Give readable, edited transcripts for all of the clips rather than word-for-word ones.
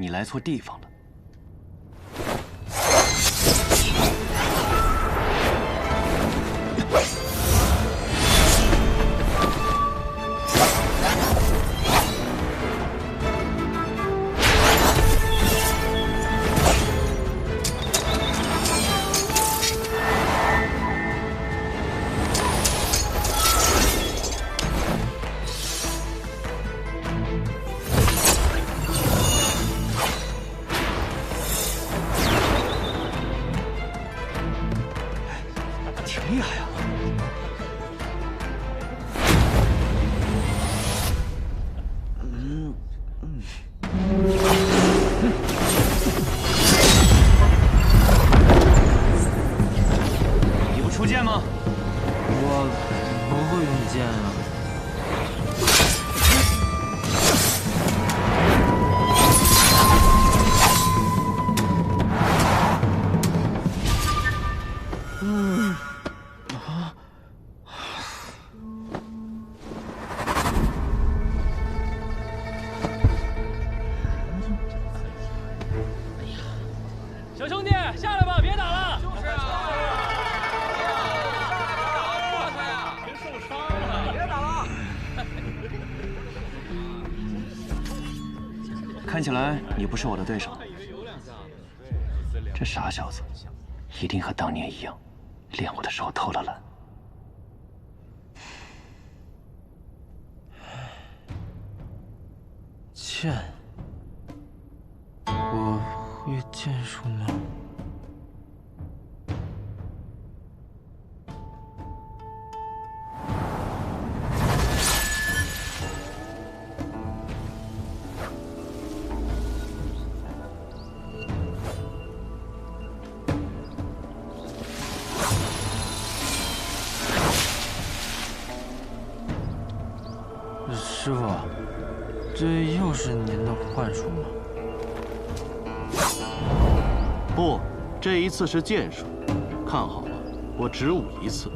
你来错地方了。挺厉害啊！你不出剑吗？我不会用剑啊。小兄弟，下来吧，别打了。就是啊，过去呀，别受伤了，别打了。看起来你不是我的对手。这傻小子，一定和当年一样，练我的时候偷了懒。剑，我会剑术吗？师傅，这又是您的幻术吗？不，这一次是剑术。看好了，我只舞一次。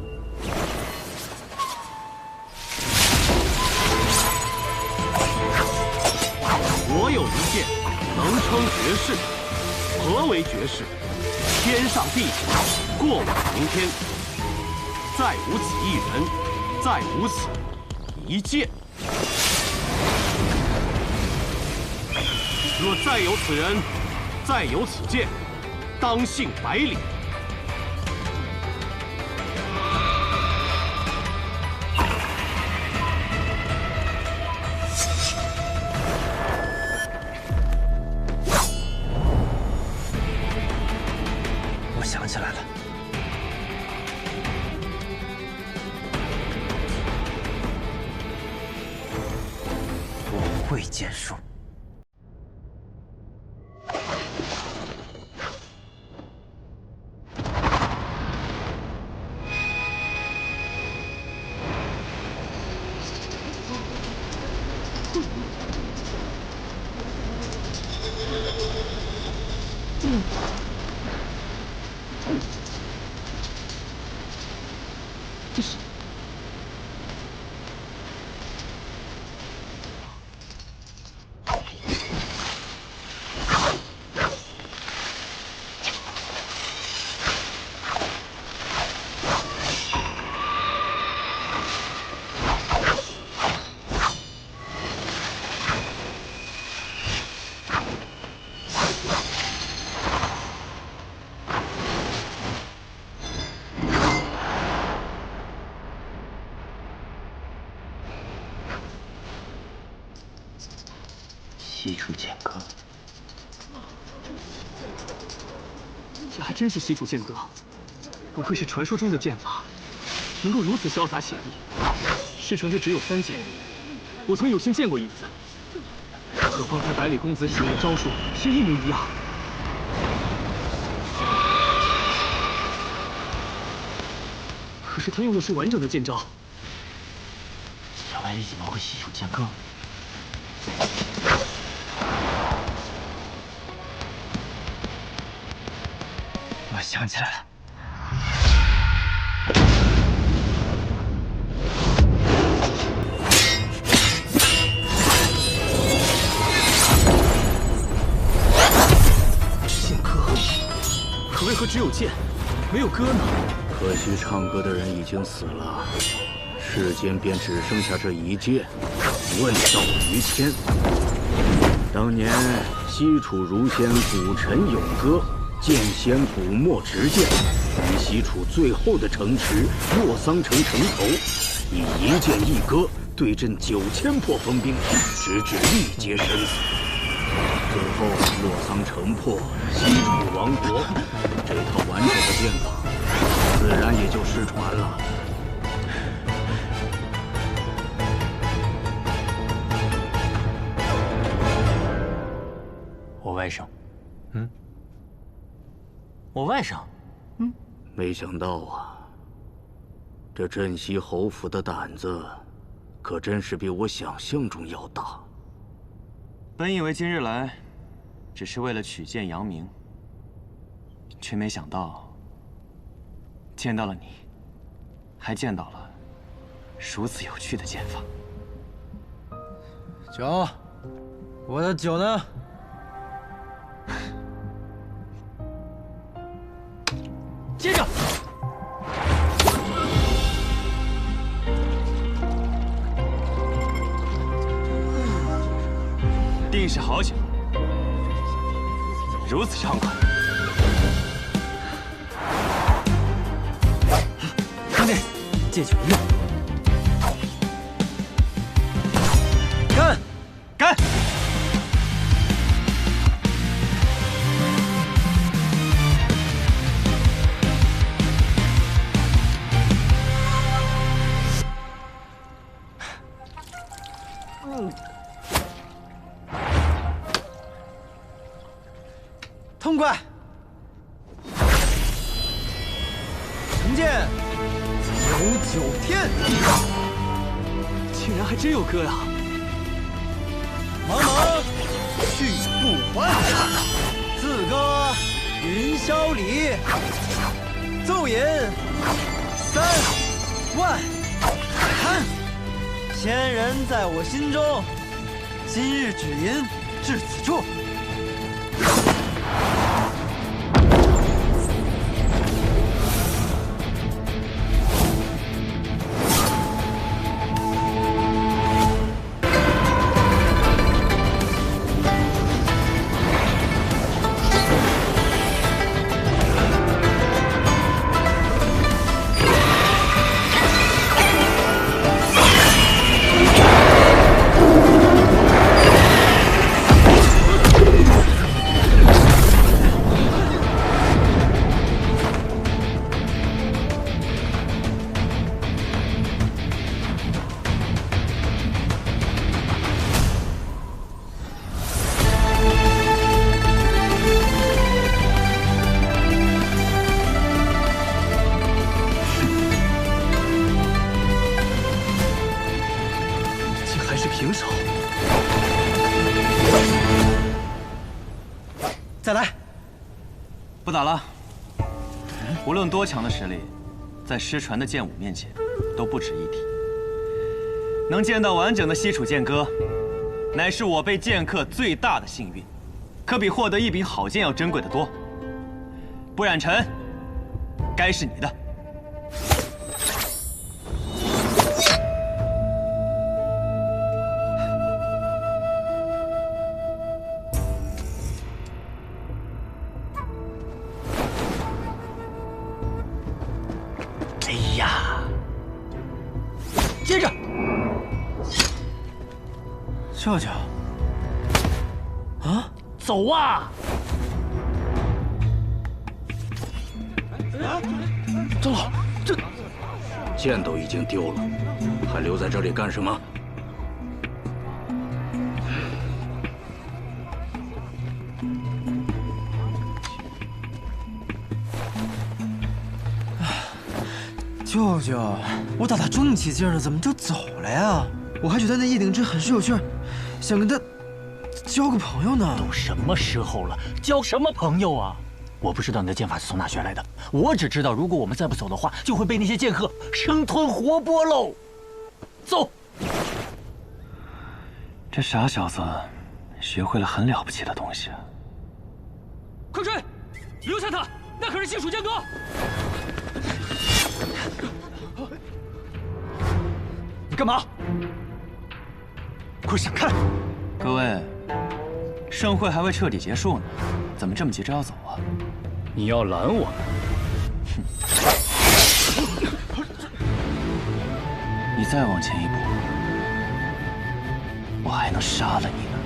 我有一剑，能称绝世。何为绝世？天上地下，过往明天，再无此一人，再无此一剑。若再有此人，再有此剑，当幸百里。我想起来了，我会剑术。这是。西楚剑歌，这还真是西楚剑歌，不愧是传说中的剑法，能够如此潇洒写意。师承这只有3剑，我曾有幸见过一次，和方才百里公子使用的招数是一模一样。可是他用的是完整的剑招。小白李怎么会西楚剑歌？我想起来了。为何只有剑，没有歌呢？可惜唱歌的人已经死了，世间便只剩下这一剑，问道于谦。当年西楚儒仙古臣咏歌，剑仙古墨执剑，于西楚最后的城池洛桑城城头，以一剑一歌对阵9000破锋兵，直至力竭身死。最后洛桑城破，西楚亡国，这套完整的剑法，自然也就失传了。我外甥，我外甥，没想到啊，这镇西侯府的胆子，可真是比我想象中要大。本以为今日来，只是为了取剑扬名，却没想到见到了你，还见到了如此有趣的剑法。酒，我的酒呢？接着，定是好酒，如此畅快。兄弟，借酒一用。干！干！痛快！神剑99天，竟然还真有歌呀！茫茫去不还，自歌云霄里，奏吟3万堪。仙人在我心中，今日只吟至此处。平手。再来，不打了。无论多强的实力，在失传的剑舞面前都不值一提。能见到完整的西楚剑歌，乃是我辈剑客最大的幸运，可比获得一柄好剑要珍贵得多。不染尘，该是你的。 接着，舅舅，啊，走啊！长老，这剑都已经丢了，还留在这里干什么？舅舅，我打他正起劲了，怎么就走了呀？我还觉得那叶鼎之很是有趣，想跟他交个朋友呢。都什么时候了，交什么朋友啊？我不知道你的剑法是从哪学来的，我只知道如果我们再不走的话，就会被那些剑客生吞活剥喽。走。这傻小子学会了很了不起的东西啊！快追，留下他！那可是西楚剑歌！你干嘛？快闪开！各位，盛会还未彻底结束呢，怎么这么急着要走啊？你要拦我们？你再往前一步，我还能杀了你呢。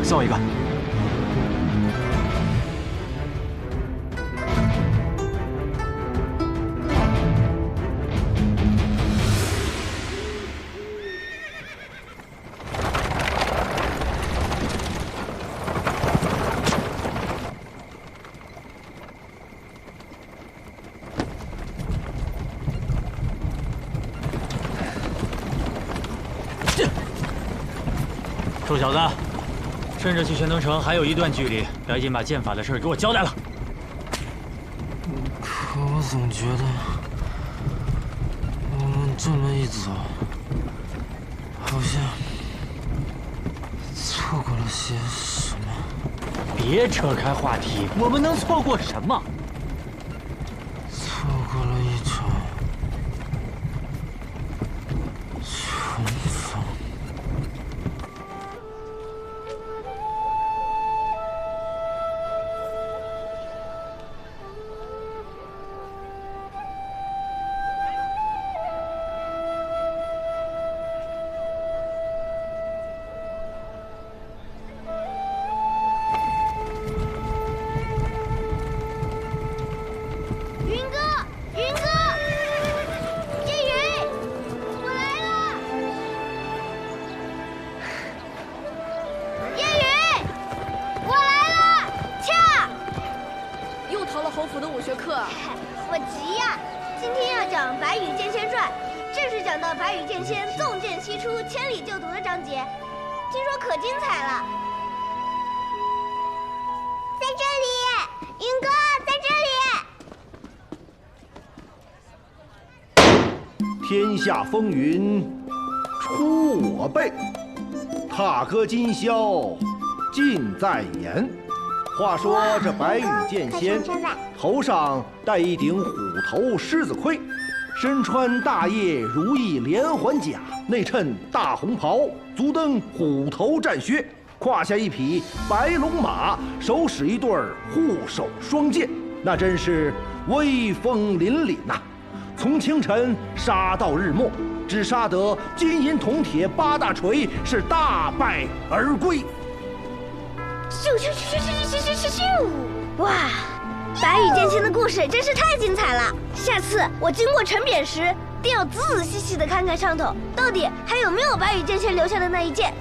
送一个。臭小子，趁着去玄登城还有一段距离，赶紧把剑法的事给我交代了。可我总觉得，我们这么一走，好像错过了些什么。别扯开话题，我们能错过什么？错过了一场重逢。云哥，云哥，叶云，我来了！叶云，我来了！恰，又逃了侯府的武学课啊！我急呀！今天要讲《白羽剑仙传》，正式讲到白羽剑仙纵剑西出，千里救毒的章节，听说可精彩了。在这里，云哥在这里。天下风云出我辈，踏歌今宵尽在言。话说这白羽剑仙头上戴一顶虎头狮子盔，身穿大叶如意连环甲，内衬大红袍，足蹬虎头战靴，胯下一匹白龙马，手使一对护手双剑，那真是威风凛凛呐！从清晨杀到日没，只杀得金银铜铁八大锤，是大败而归。咻咻咻咻咻咻咻咻！哇，白羽剑仙的故事真是太精彩了！下次我经过城贬时，定要仔仔细细的看看上头，到底还有没有白羽剑仙留下的那一剑。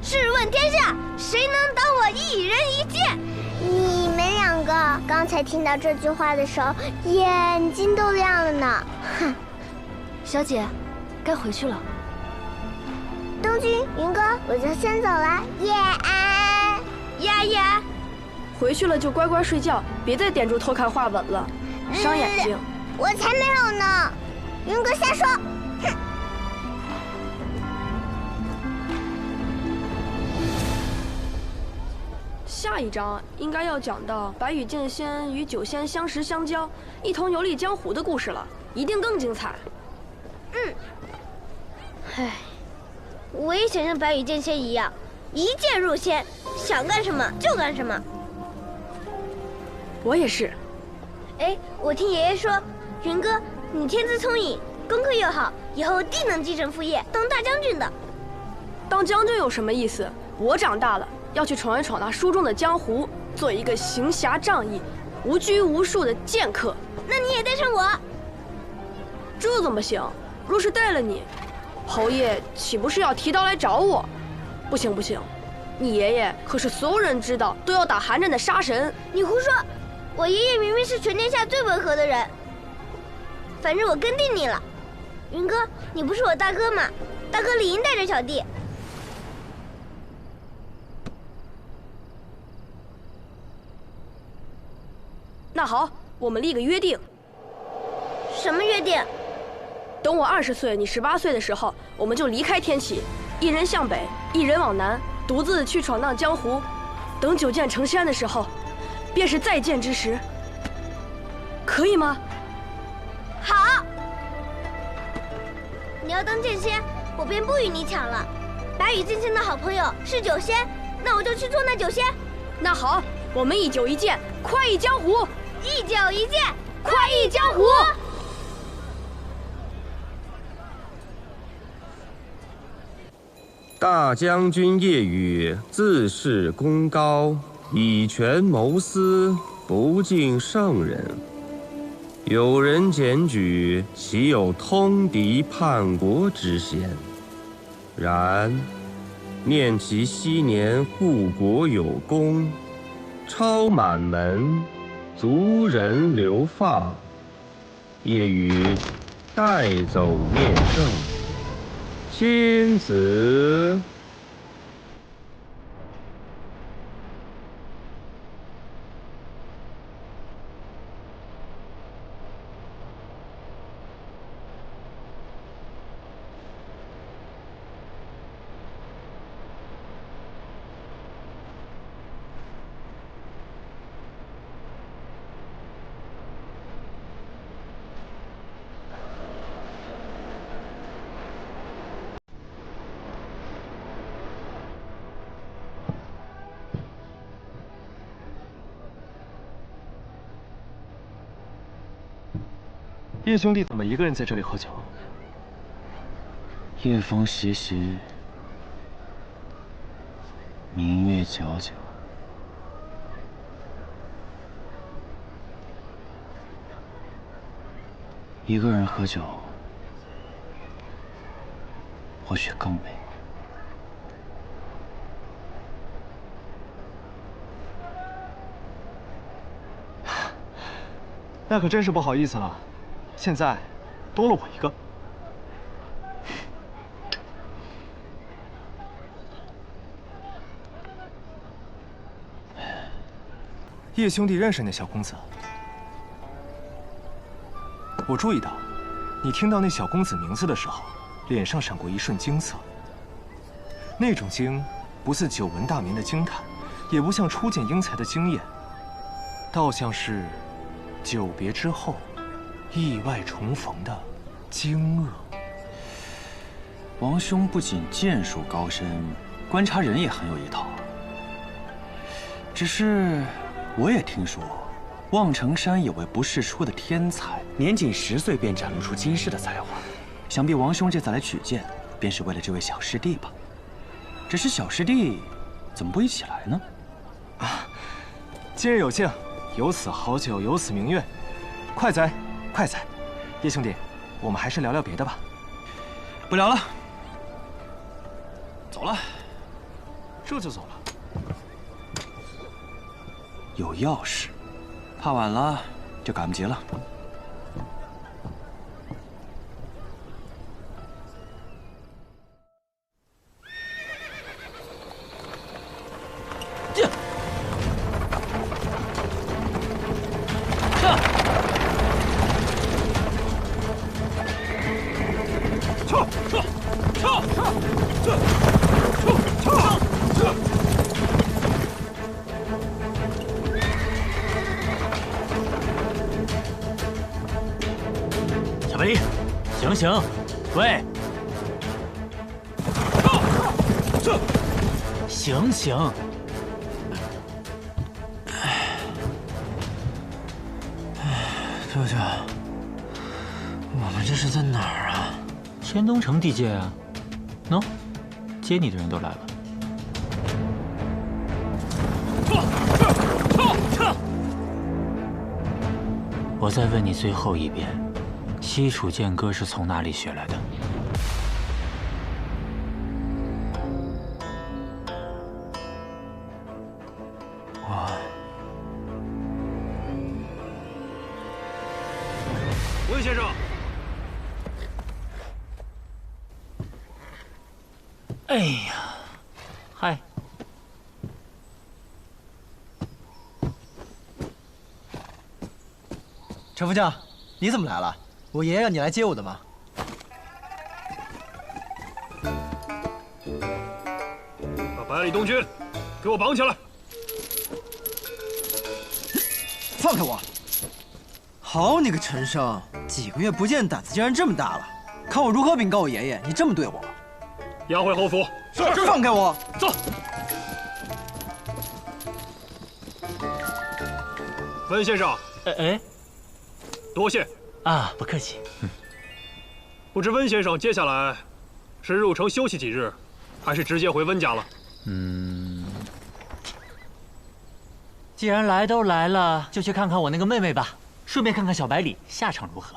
试问天下，谁能挡我一人一剑？你们两个刚才听到这句话的时候，眼睛都亮了呢。哼，小姐，该回去了。东君、云哥，我就先走了。叶安，呀呀，回去了就乖乖睡觉，别再点住偷看画本了，伤眼睛。我才没有呢！云哥瞎说。哼。下一章应该要讲到白羽剑仙与酒仙相识相交，一同游历江湖的故事了，一定更精彩。唉，我也想像白羽剑仙一样，一剑入仙，想干什么就干什么。我也是。哎，我听爷爷说，云哥，你天资聪颖，功课又好，以后定能继承父业，当大将军的。当将军有什么意思？我长大了，要去闯一闯那书中的江湖，做一个行侠仗义、无拘无束的剑客。那你也带上我。这怎么行？若是带了你，侯爷岂不是要提刀来找我？不行不行，你爷爷可是所有人知道都要打寒战的杀神。你胡说！我爷爷明明是全天下最温和的人。反正我跟定你了，云哥，你不是我大哥吗？大哥理应带着小弟。那好，我们立个约定。什么约定？等我20岁，你18岁的时候，我们就离开天启，一人向北，一人往南，独自去闯荡江湖。等九剑成仙的时候，便是再见之时。可以吗？好。你要当剑仙，我便不与你抢了。白羽剑仙的好朋友是酒仙，那我就去做那酒仙。那好，我们一酒一剑，快意江湖；一酒一剑，快意江湖。大将军夜雨自恃功高，以权谋私，不敬圣人。有人检举，岂有通敌叛国之嫌？然念其昔年护国有功，超满门，族人流放，夜雨带走灭圣，亲子。叶兄弟怎么一个人在这里喝酒？夜风习习，明月皎皎。一个人喝酒，或许更美。那可真是不好意思了。现在多了我一个。叶兄弟认识那小公子？我注意到，你听到那小公子名字的时候，脸上闪过一瞬惊色。那种惊，不似久闻大名的惊叹，也不像初见英才的惊艳，倒像是久别之后意外重逢的惊愕。王兄不仅剑术高深，观察人也很有一套。只是我也听说，望城山有位不世出的天才，年仅10岁便展露出惊世的才华。想必王兄这次来取剑，便是为了这位小师弟吧？只是小师弟怎么不一起来呢？啊，今日有幸，有此好酒，有此明月，快哉！快哉，叶兄弟，我们还是聊聊别的吧。不聊了，走了。这就走了？有要事，怕晚了就赶不及了。小白梨，醒醒！喂，醒醒！舅舅，我们这是在哪儿啊？千东城地界啊。喏，接你的人都来了。我再问你最后一遍，西楚剑歌是从哪里学来的？魏先生，哎呀，嗨。陈副将，你怎么来了？我爷爷让你来接我的吗？百里东军，给我绑起来！放开我！好你个陈生，几个月不见，胆子竟然这么大了！看我如何禀告我爷爷，你这么对我！押回侯府。是。放开我！走。温先生。哎，多谢。啊，不客气。不知温先生接下来是入城休息几日，还是直接回温家了？既然来都来了，就去看看我那个妹妹吧，顺便看看小百里下场如何。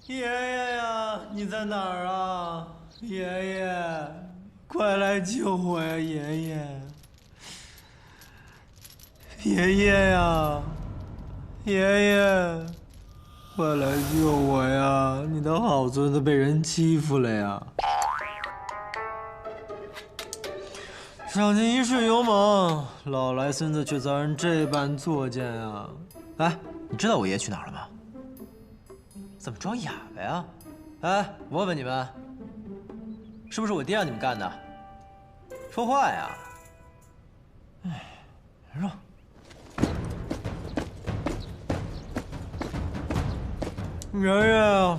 爷爷呀，你在哪儿啊？爷爷，快来救我呀！爷爷，爷爷呀，爷爷，快来救我呀！你的好孙子被人欺负了呀！上进一世勇猛，老来孙子却遭人这般作践啊！哎，你知道我爷爷去哪儿了吗？怎么装哑巴呀？哎，我问你们，是不是我爹让你们干的？说话呀！哎，让。爷爷，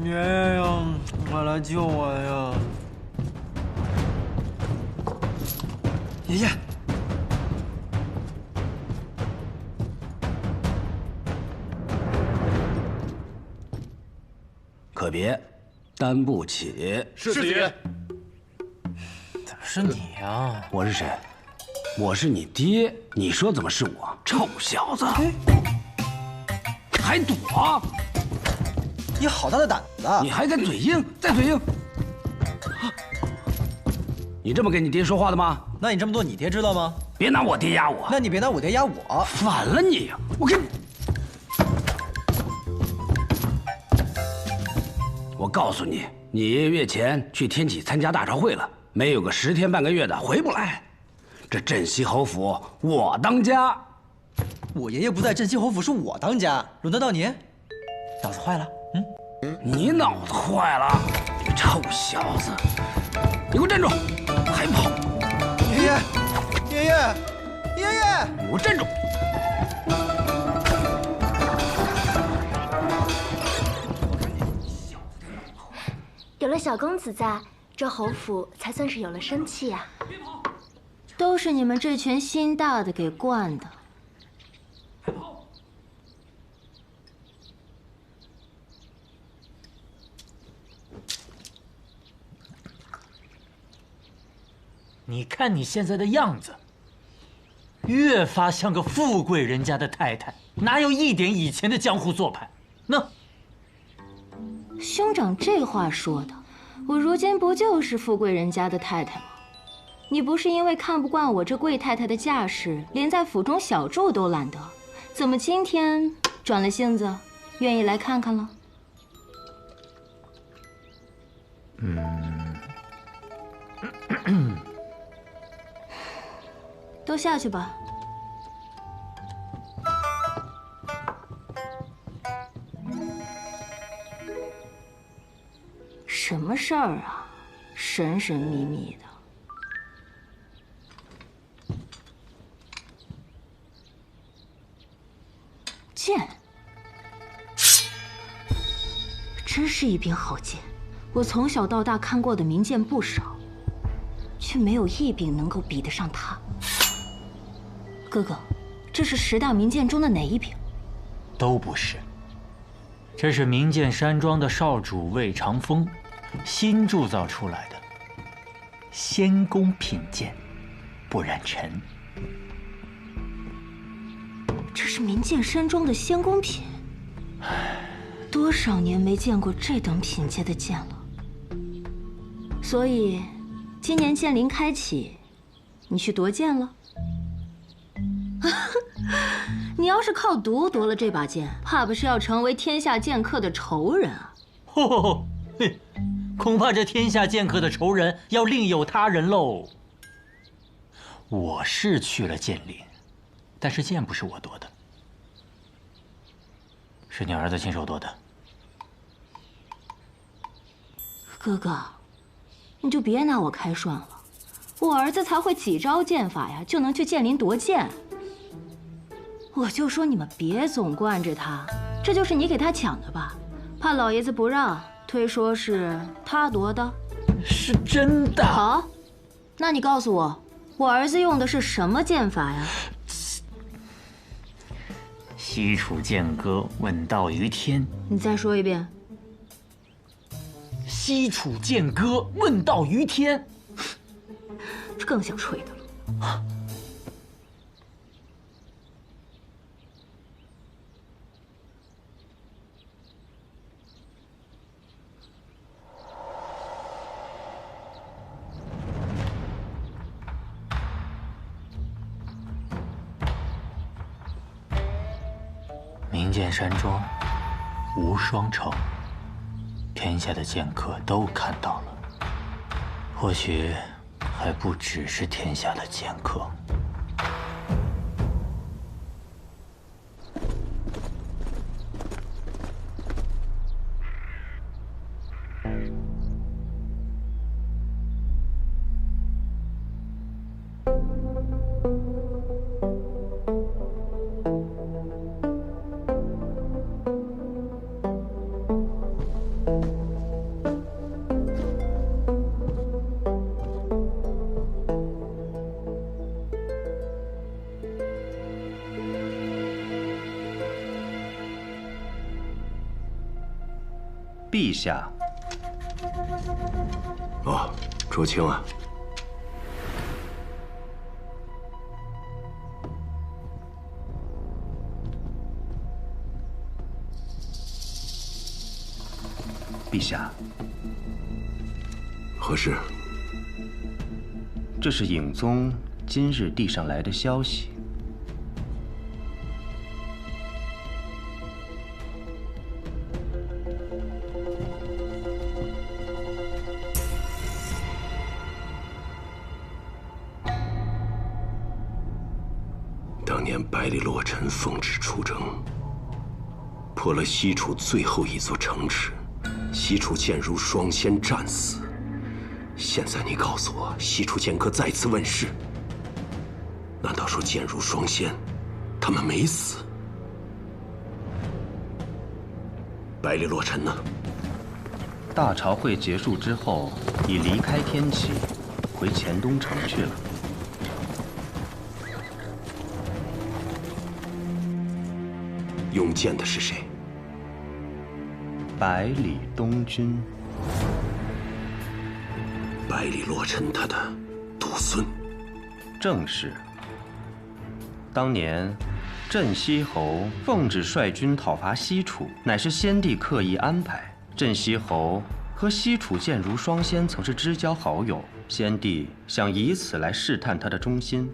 爷爷呀，快来救我呀！爷爷。可别，担不起。是子爷。怎么是你呀？我是谁？我是你爹。你说怎么是我？臭小子，还躲？你好大的胆子！你还敢嘴硬？再嘴硬！你这么跟你爹说话的吗？那你这么做，你爹知道吗？别拿我爹压我。那你别拿我爹压我。反了你呀！我跟你。我告诉你，你爷爷月前去天启参加大朝会了，没有个10天半个月的回不来。这镇西侯府我当家。我爷爷不在镇西侯府，是我当家，轮得到你？脑子坏了？你脑子坏了，你个臭小子！你给我站住！还跑！爷爷，爷爷，爷爷！你给我站住！有了小公子在，这侯府才算是有了生气呀。都是你们这群心大的给惯的。你看你现在的样子，越发像个富贵人家的太太，哪有一点以前的江湖做派？那兄长这话说的，我如今不就是富贵人家的太太吗？你不是因为看不惯我这贵太太的架势，连在府中小住都懒得，怎么今天转了性子，愿意来看看了？都下去吧。什么事儿啊？神神秘秘的。剑，真是一柄好剑。我从小到大看过的名剑不少，却没有一柄能够比得上它。哥哥，这是10大名剑中的哪一柄？都不是，这是名剑山庄的少主魏长风新铸造出来的仙宫品剑，不染尘。这是名剑山庄的仙宫品，多少年没见过这等品阶的剑了。所以，今年剑灵开启，你去夺剑了？你要是靠毒夺了这把剑，怕不是要成为天下剑客的仇人啊！吼，恐怕这天下剑客的仇人要另有他人喽。我是去了剑灵，但是剑不是我夺的。是你儿子亲手夺的。哥哥，你就别拿我开涮了，我儿子才会几招剑法呀，就能去剑林夺剑。我就说你们别总惯着他，这就是你给他抢的吧？怕老爷子不让，推说是他夺的。是真的。好，那你告诉我，我儿子用的是什么剑法呀？西楚剑歌，问道于天。你再说一遍。西楚剑歌，问道于天。这更像吹的了。明剑山庄，无双城，天下的剑客都看到了，或许还不只是天下的剑客。陛下。哦，卓青啊，陛下，何事？这是影宗今日递上来的消息。当年百里洛尘奉旨出征，破了西楚最后一座城池，西楚剑如双仙战死。现在你告诉我，西楚剑客再次问世，难道说剑如双仙，他们没死？百里洛尘呢？大朝会结束之后，已离开天启，回黔东城去了。用剑的是谁？百里东君。百里洛尘他的独孙。正是。当年，镇西侯奉旨率军讨伐西楚，乃是先帝刻意安排。镇西侯和西楚剑如双仙曾是知交好友，先帝想以此来试探他的忠心。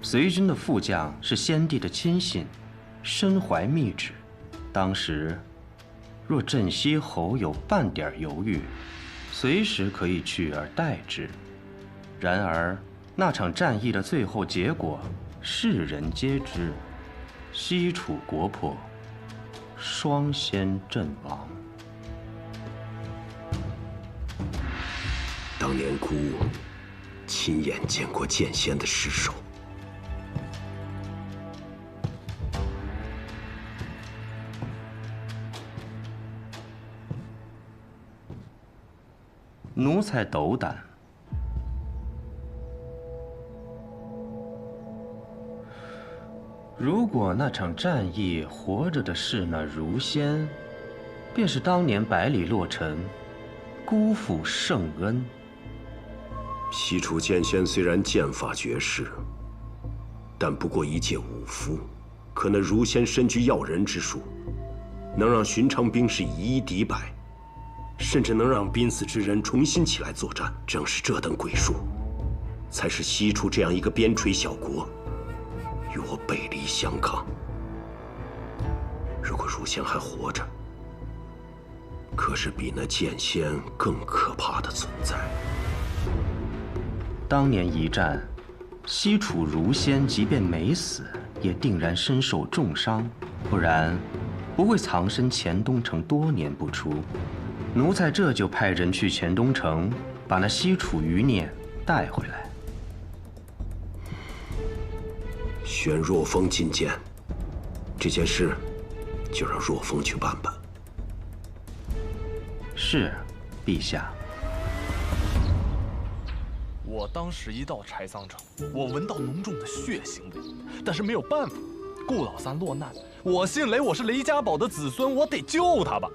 随军的副将是先帝的亲信，身怀密旨。当时，若镇西侯有半点犹豫，随时可以取而代之。然而，那场战役的最后结果，世人皆知：西楚国破，双仙阵亡。当年孤亲眼见过剑仙的尸首。奴才斗胆。如果那场战役活着的是那如仙，便是当年百里洛尘辜负圣恩。西楚剑仙虽然剑法绝世，但不过一介武夫，可那如仙身具耀人之术，能让寻常兵士以一敌百，甚至能让濒死之人重新起来作战。正是这等鬼术，才使西楚这样一个边陲小国与我背离相抗。如果如仙还活着，可是比那剑仙更可怕的存在。当年一战，西楚如仙即便没死，也定然身受重伤，不然不会藏身黔东城多年不出。奴才这就派人去黔东城，把那西楚余孽带回来。选若风进谏，这件事就让若风去办办。是，陛下。我当时一到柴桑城，我闻到浓重的血腥味，但是没有办法，顾老三落难，我姓雷，我是雷家堡的子孙，我得救他吧。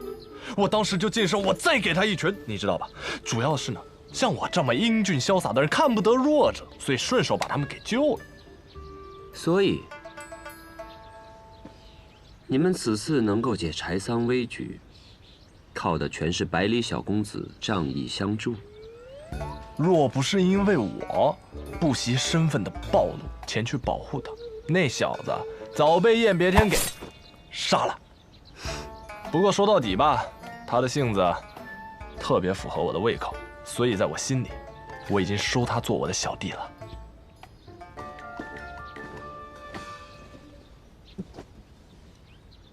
我当时就近身，我再给他一拳，你知道吧？主要是呢，像我这么英俊潇洒的人看不得弱者，所以顺手把他们给救了。所以，你们此次能够解柴桑危局，靠的全是百里小公子仗义相助。若不是因为我不惜身份的暴露前去保护他，那小子早被燕别天给杀了。不过说到底吧，他的性子特别符合我的胃口，所以在我心里，我已经收他做我的小弟了。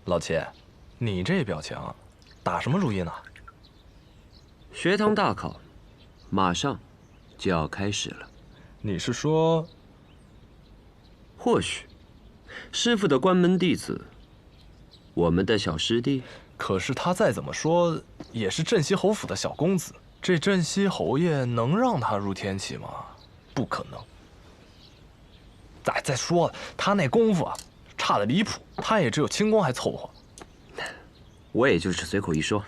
老七，你这表情，打什么主意呢？学堂大考，马上就要开始了。你是说，或许师傅的关门弟子，我们的小师弟？可是他再怎么说也是镇西侯府的小公子，这镇西侯爷能让他入天启吗？不可能。再说了，他那功夫啊，差得离谱，他也只有轻功还凑合。我也就是随口一说。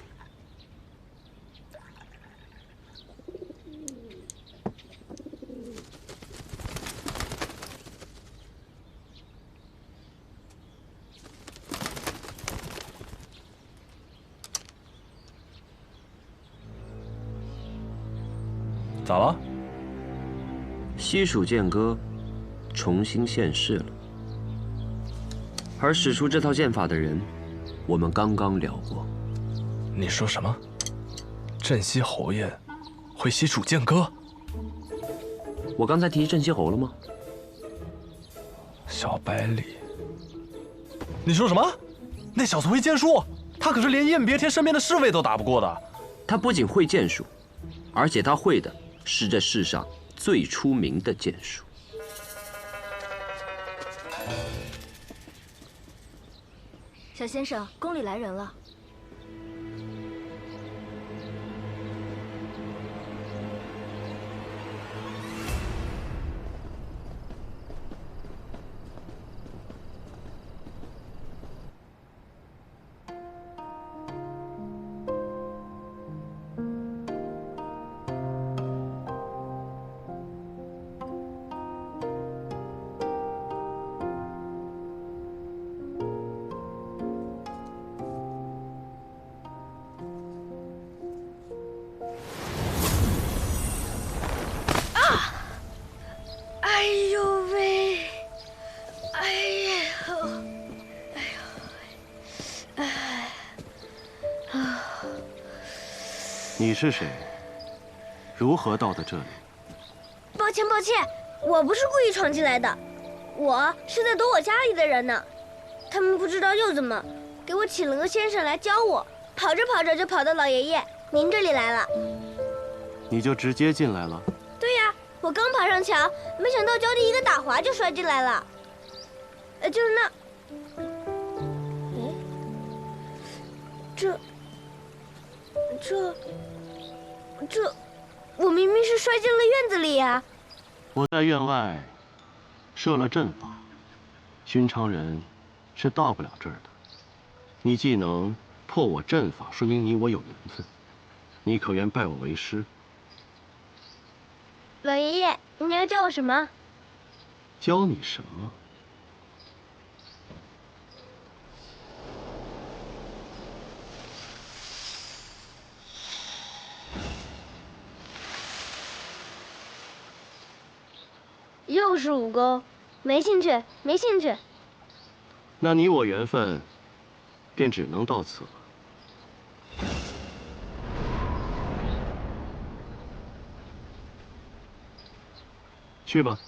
咋了？西蜀剑歌重新现世了，而使出这套剑法的人，我们刚刚聊过。你说什么？镇西侯爷会西蜀剑歌？我刚才提镇西侯了吗？小百里，你说什么？那小子会剑术？他可是连燕别天身边的侍卫都打不过的。他不仅会剑术，而且他会的是这世上最出名的剑术。小先生，宫里来人了。哎呦喂！哎呀！你是谁？如何到的这里？抱歉，抱歉，我不是故意闯进来的，我是在躲我家里的人呢。他们不知道又怎么，给我请了个先生来教我，跑着跑着就跑到老爷爷您这里来了。你就直接进来了？对呀，我刚爬上墙，没想到脚底一个打滑就摔进来了。就是那，哎，这，我明明是摔进了院子里呀。我在院外设了阵法，寻常人是到不了这儿的。你既能破我阵法，说明你我有缘分。你可愿拜我为师？老爷爷，你要教我什么？教你什么？又是武功，没兴趣，没兴趣。那你我缘分便只能到此了。去吧。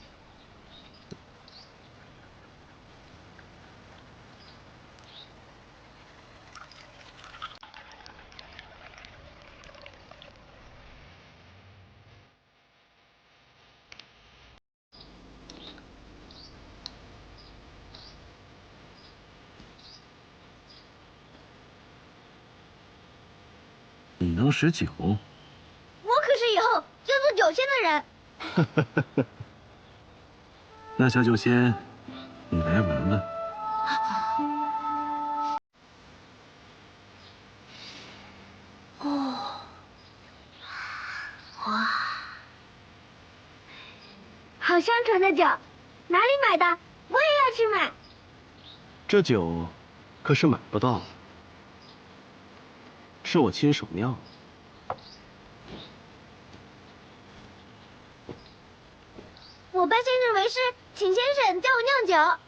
你能使酒？我可是以后要做酒仙的人。那小酒仙，你来闻闻。哦，哇，好香醇的酒，哪里买的？我也要去买。这酒可是买不到，是我亲手酿的。我拜先生为师，请先生教我酿酒。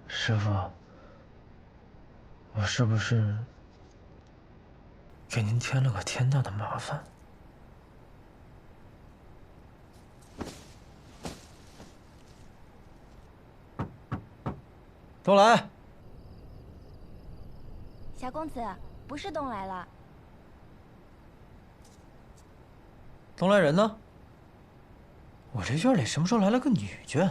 师傅，我是不是给您添了个天大的麻烦？东来，小公子，不是东来了。东来人呢？我这院里什么时候来了个女眷？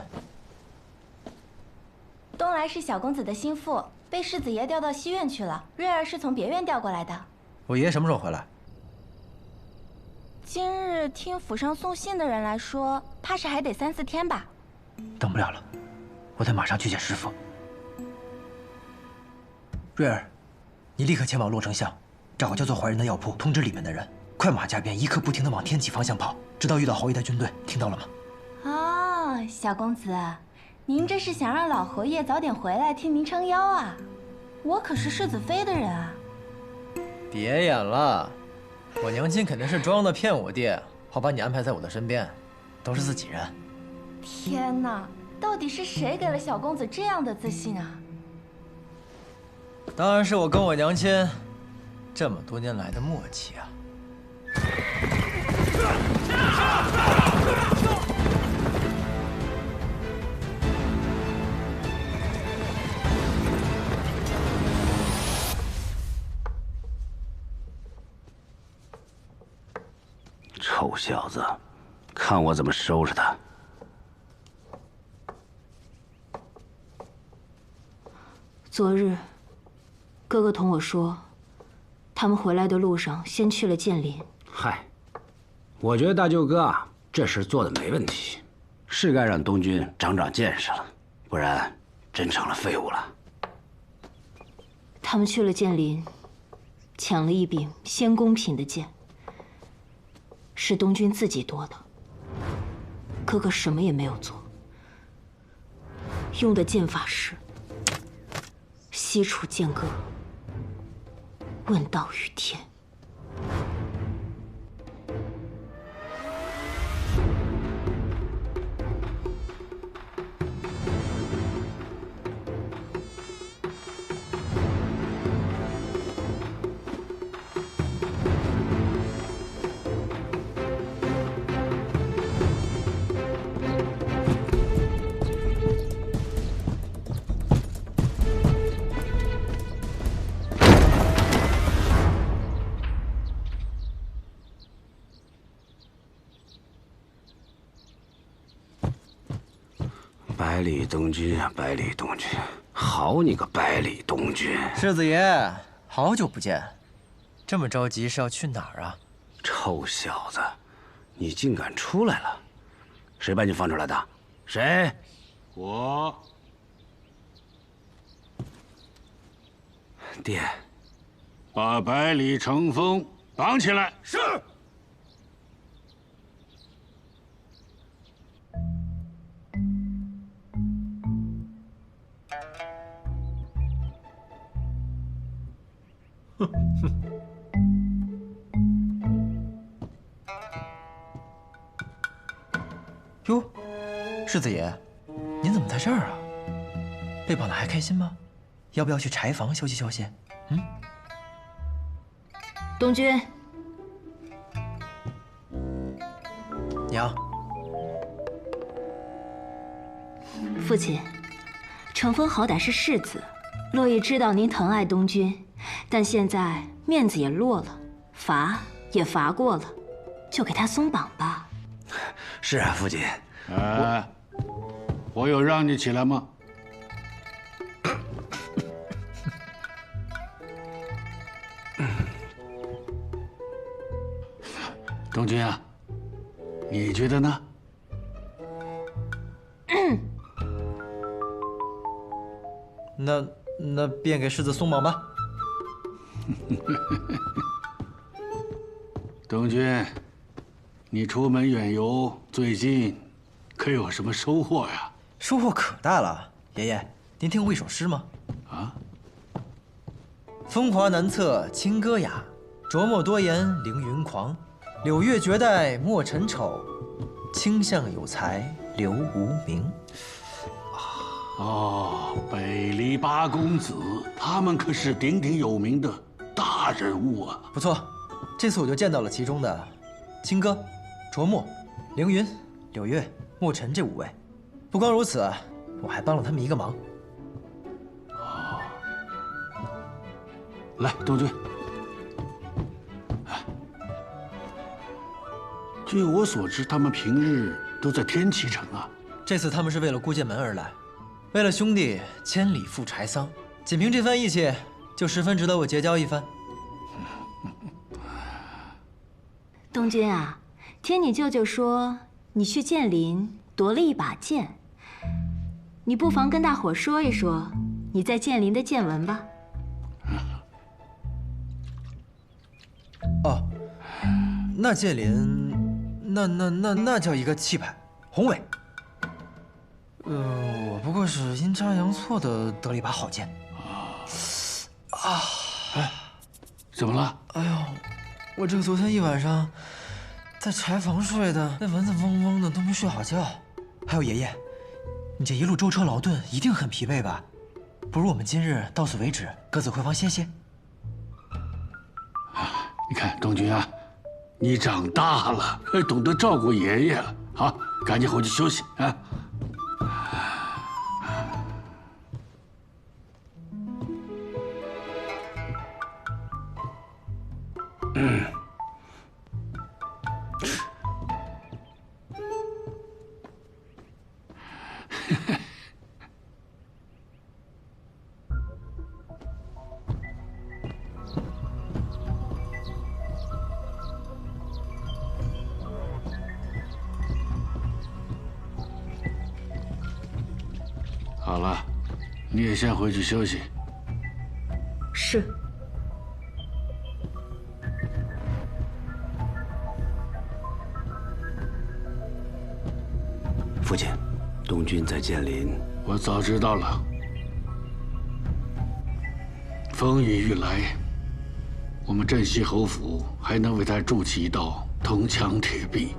东来是小公子的心腹，被世子爷调到西院去了。瑞儿是从别院调过来的。我爷爷什么时候回来？今日听府上送信的人来说，怕是还得3、4天吧。等不了了，我得马上去见师傅。瑞儿，你立刻前往洛城巷，找个叫做怀仁的药铺，通知里面的人，快马加鞭，一刻不停地往天启方向跑，直到遇到侯爷的军队，听到了吗？哦，小公子，您这是想让老侯爷早点回来替您撑腰啊？我可是世子妃的人啊！别演了，我娘亲肯定是装的骗我爹，好把你安排在我的身边，都是自己人。天哪，到底是谁给了小公子这样的自信啊？当然是我跟我娘亲这么多年来的默契啊！臭小子，看我怎么收拾他！昨日，哥哥同我说，他们回来的路上先去了剑林。嗨，我觉得大舅哥啊，这事做的没问题，是该让东军长长见识了，不然真成了废物了。他们去了剑林，抢了一柄仙宫品的剑，是东军自己夺的。哥哥什么也没有做，用的剑法是西楚剑歌，问道于天。百里东军啊，百里东军，好你个百里东军！世子爷，好久不见，这么着急是要去哪儿啊？臭小子，你竟敢出来了！谁把你放出来的？谁？我。爹，把百里成风绑起来。是。哟，世子爷，您怎么在这儿啊？被绑的还开心吗？要不要去柴房休息休息？嗯。东军，娘，父亲，成风好歹是世子，洛邑知道您疼爱东军，但现在面子也落了，罚也罚过了，就给他松绑吧。是啊，父亲。我有让你起来吗？东君啊，你觉得呢？那便给世子松绑吧。东君，你出门远游，最近可有什么收获呀？收获可大了，爷爷，您听过一首诗吗？啊？风华难测清歌雅，琢磨多言凌云狂。柳月绝代莫尘丑，卿相有才留无名。哦，北篱八公子，他们可是鼎鼎有名的大人物啊！不错，这次我就见到了其中的清歌、卓墨、凌云、柳月、墨尘这5位。不光如此，我还帮了他们一个忙。哦，来，东君。据我所知，他们平日都在天启城啊。这次他们是为了孤剑门而来，为了兄弟千里赴柴桑，仅凭这番义气，就十分值得我结交一番。东君啊，听你舅舅说你去剑林夺了一把剑，你不妨跟大伙说一说你在剑林的见闻吧。哦，那剑林，那叫一个气派宏伟。我不过是阴差阳错的得了一把好剑。哎，怎么了？哎呦，我这个昨天一晚上在柴房睡的，那蚊子嗡嗡的都没睡好觉。还有爷爷，你这一路舟车劳顿，一定很疲惫吧？不如我们今日到此为止，各自回房歇歇。你看，东君啊，你长大了，懂得照顾爷爷了。好，赶紧回去休息啊。好了，你也先回去休息。是。父亲，东君在剑林，我早知道了。风雨欲来，我们镇西侯府还能为他筑起一道铜墙铁壁。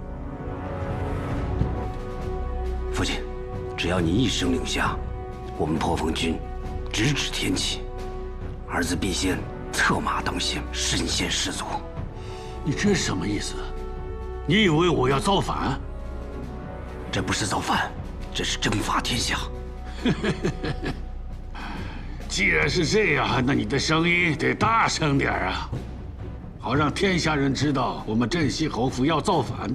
父亲，只要你一声令下，我们破风军直指天启，儿子必先策马当先，身先士卒。你这是什么意思？你以为我要造反？这不是造反，这是征伐天下。既然是这样，那你的声音得大声点啊，好让天下人知道我们镇西侯府要造反，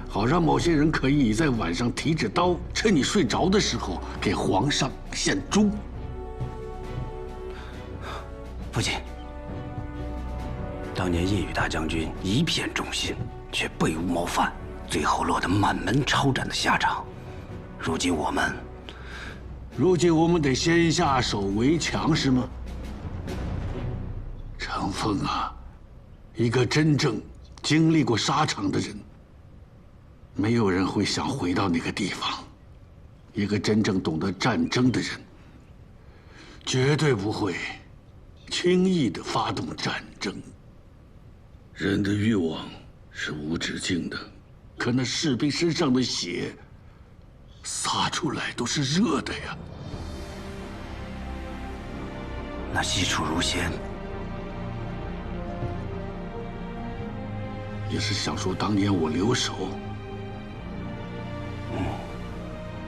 好让某些人可以在晚上提着刀，趁你睡着的时候给皇上献忠。父亲，当年叶羽大将军一片忠心，却被诬谋反，最后落得满门抄斩的下场。如今我们得先下手为强，是吗？程峰啊，一个真正经历过沙场的人，没有人会想回到那个地方。一个真正懂得战争的人，绝对不会轻易地发动战争。人的欲望是无止境的，可那士兵身上的血洒出来都是热的呀。那西楚如仙，也是想说当年我留守。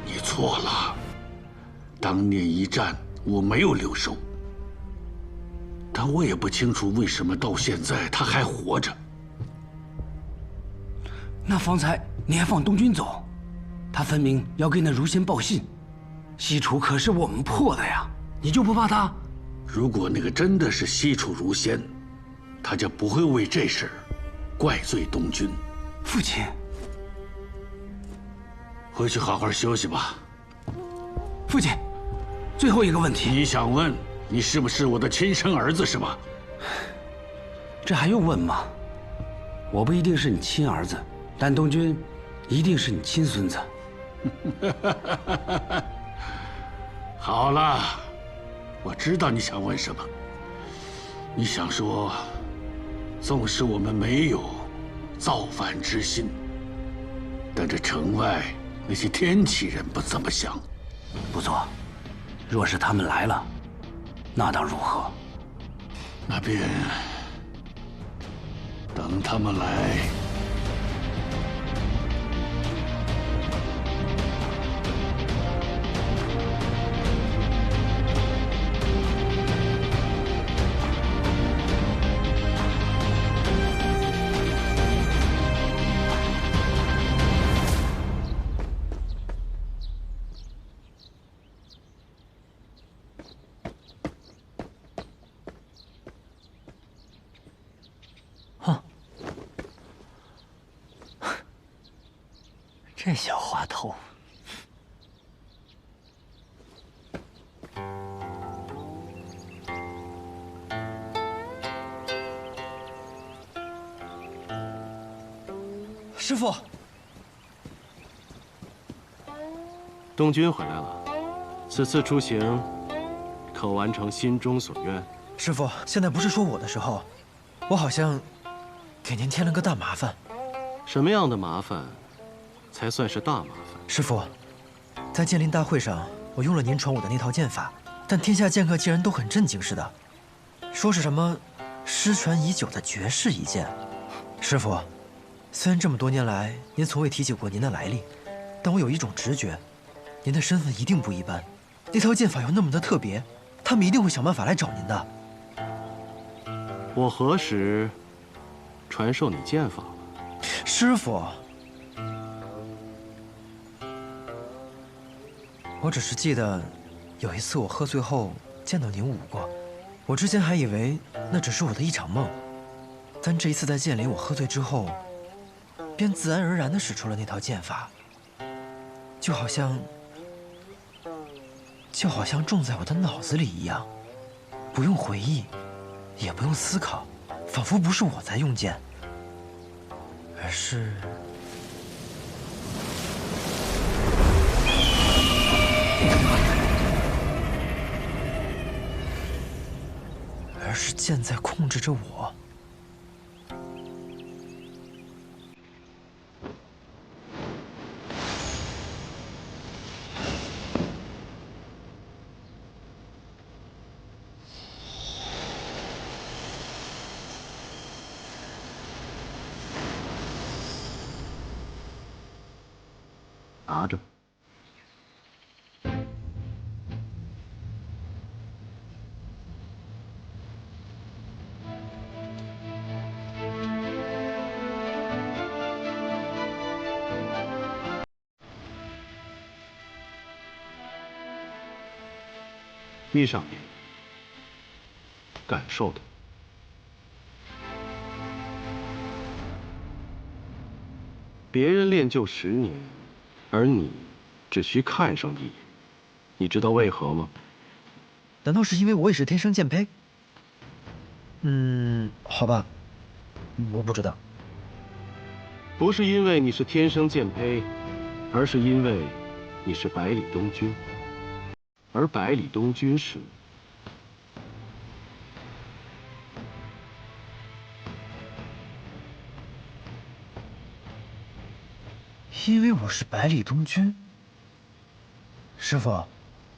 你错了，当年一战我没有留守，但我也不清楚为什么到现在他还活着。那方才你还放东军走，他分明要给那如仙报信，西楚可是我们破的呀，你就不怕他？如果那个真的是西楚如仙，他就不会为这事怪罪东军。父亲，回去好好休息吧。父亲，最后一个问题，你想问，你是不是我的亲生儿子是吧？这还用问吗？我不一定是你亲儿子，但东军一定是你亲孙子。好了，我知道你想问什么。你想说，纵使我们没有造反之心，但这城外那些天启人不怎么想。不错，若是他们来了，那当如何？那便等他们来。这小滑头，师傅，东军回来了，此次出行可完成心中所愿？师傅，现在不是说我的时候，我好像给您添了个大麻烦。什么样的麻烦才算是大麻烦？师傅，在剑林大会上，我用了您传我的那套剑法，但天下剑客竟然都很震惊似的，说是什么失传已久的绝世一剑。师傅，虽然这么多年来您从未提起过您的来历，但我有一种直觉，您的身份一定不一般。那套剑法又那么的特别，他们一定会想办法来找您的。我何时传授你剑法了？师傅，我只是记得有一次我喝醉后见到您舞过，我之前还以为那只是我的一场梦，但这一次在剑林，我喝醉之后，便自然而然地使出了那套剑法，就好像种在我的脑子里一样，不用回忆，也不用思考，仿佛不是我在用剑，而是剑在控制着我。拿着。闭上眼，感受它。别人练就10年，而你只需看上1眼，你知道为何吗？难道是因为我也是天生剑胚？好吧，我不知道。不是因为你是天生剑胚，而是因为你是百里东军。而百里东军是因为我是百里东军。师傅，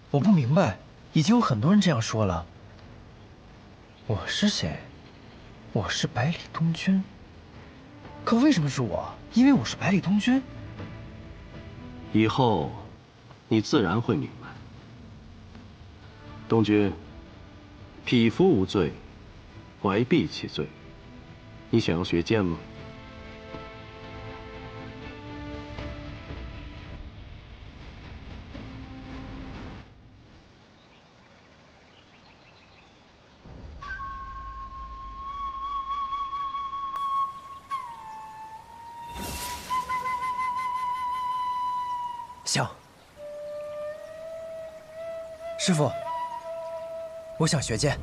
我不明白，已经有很多人这样说了。我是谁？我是百里东军。可为什么是我？因为我是百里东军。以后，你自然会明白。东军，匹夫无罪，怀璧其罪。你想要学剑吗？师傅，我想学剑。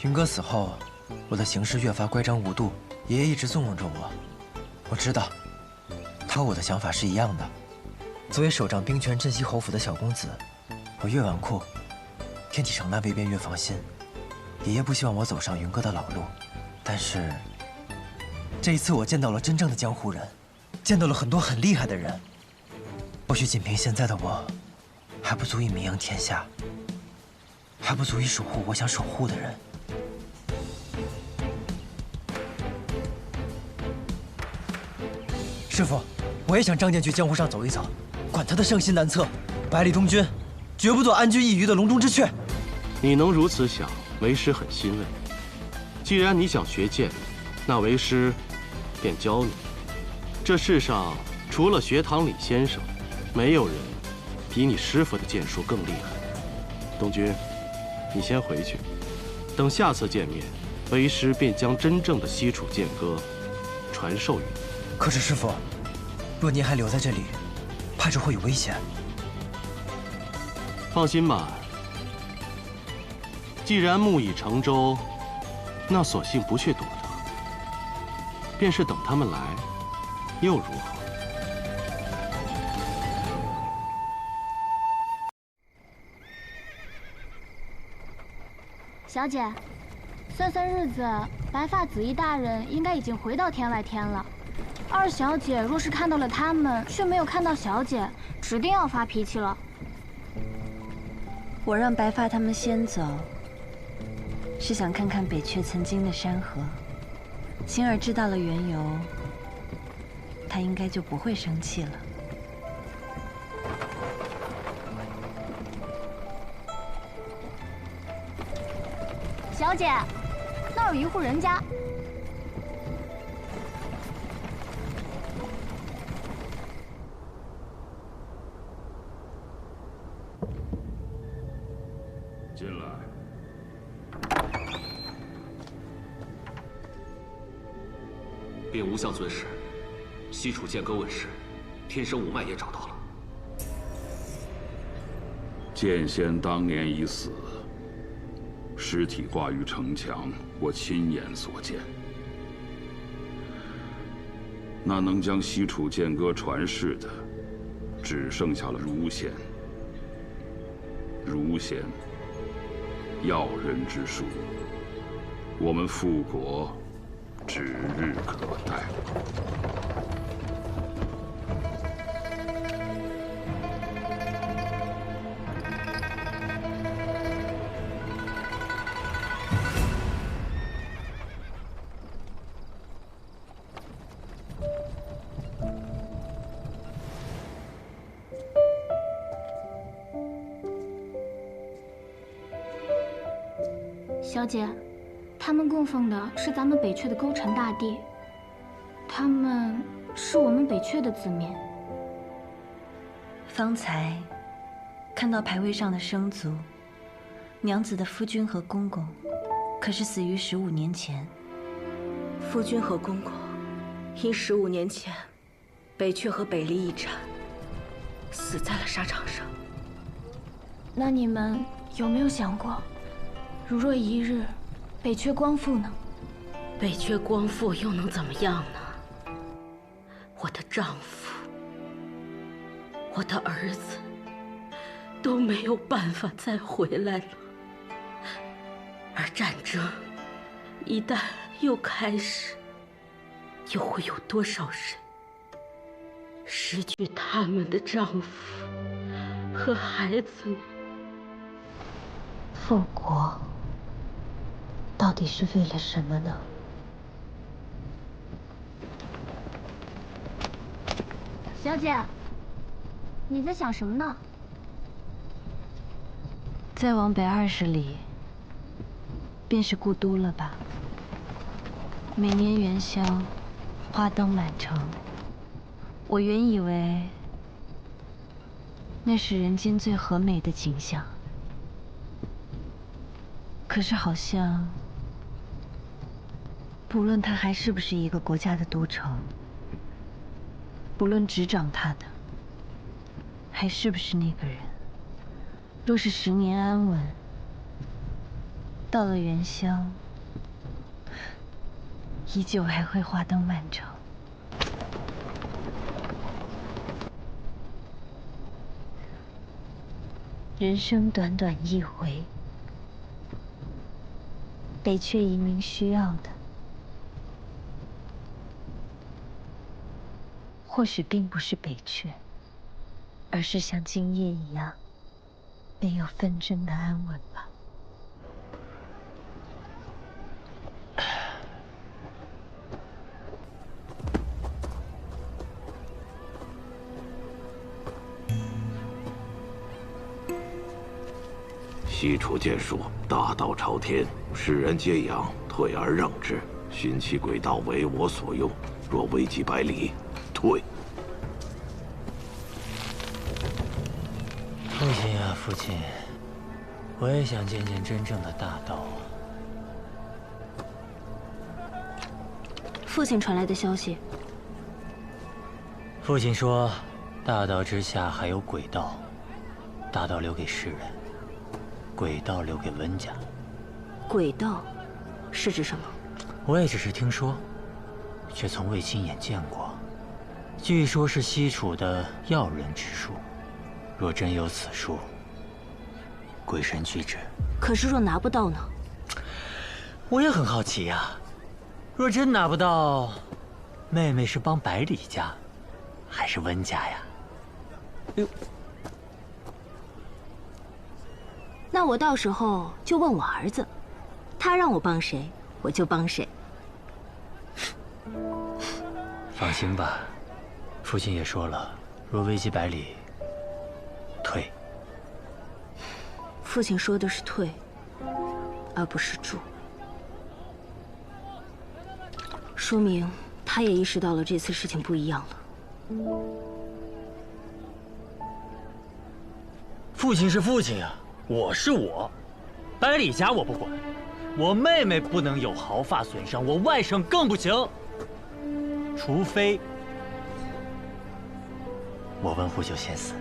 云哥死后，我的行事越发乖张无度，爷爷一直纵容着我。我知道，他和我的想法是一样的。作为手掌兵权镇西侯府的小公子，我越纨绔，天启城那卫便越放心。爷爷不希望我走上云哥的老路，但是这一次我见到了真正的江湖人，见到了很多很厉害的人。或许仅凭现在的我，还不足以名扬天下，还不足以守护我想守护的人。师傅，我也想仗剑去江湖上走一走，管他的圣心难测，百里东君，绝不做安居一隅的笼中之雀。你能如此想，为师很欣慰。既然你想学剑，那为师便教你。这世上除了学堂里先生，没有人比你师傅的剑术更厉害。东君，你先回去，等下次见面，为师便将真正的西楚剑歌传授于你。可是师傅，若您还留在这里，怕是会有危险。放心吧，既然木已成舟，那索性不去躲着，便是等他们来，又如何？小姐，算算日子，白发紫衣大人应该已经回到天外天了。二小姐若是看到了他们，却没有看到小姐，指定要发脾气了。我让白发他们先走，是想看看北阙曾经的山河。星儿知道了缘由，他应该就不会生气了。小姐，那儿有一户人家。进来。禀无相尊师，西楚剑歌问世，天生五脉也找到了。剑仙当年已死，尸体挂于城墙，我亲眼所见。那能将西楚剑歌传世的，只剩下了如仙。如仙，要人之术，我们复国指日可待。小姐，他们供奉的是咱们北阙的勾陈大帝，他们是我们北阙的子民。方才看到牌位上的生卒，娘子的夫君和公公，可是死于15年前。夫君和公公，因15年前北阙和北离一战，死在了沙场上。那你们有没有想过？如若一日北阙光复呢？北阙光复又能怎么样呢？我的丈夫，我的儿子都没有办法再回来了。而战争一旦又开始，又会有多少人失去他们的丈夫和孩子呢？复国到底是为了什么呢？小姐，你在想什么呢？再往北20里，便是故都了吧？每年元宵，花灯满城。我原以为那是人间最和美的景象，可是好像，不论它还是不是一个国家的都城，不论执掌它的还是不是那个人，若是10年安稳，到了元宵，依旧还会花灯满城。人生短短一回，北阙移民需要的，或许并不是北阙，而是像今夜一样没有纷争的安稳吧。西楚剑术大道朝天，世人皆仰，退而让之，寻其轨道为我所用。若危及百里，退。父亲啊，父亲，我也想见见真正的大道啊。父亲传来的消息。父亲说，大道之下还有鬼道，大道留给世人，鬼道留给温家。鬼道是指什么？我也只是听说，却从未亲眼见过。据说是西楚的要人之术，若真有此术，鬼神俱至。可是若拿不到呢？我也很好奇呀。若真拿不到，妹妹是帮百里家，还是温家呀？哟，那我到时候就问我儿子，他让我帮谁，我就帮谁。放心吧，父亲也说了，若危及百里，退。父亲说的是退，而不是住，说明他也意识到了这次事情不一样了。父亲是父亲啊，我是我，百里家我不管，我妹妹不能有毫发损伤，我外甥更不行。除非我温户就先死。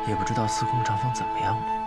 也不知道司空长风怎么样了。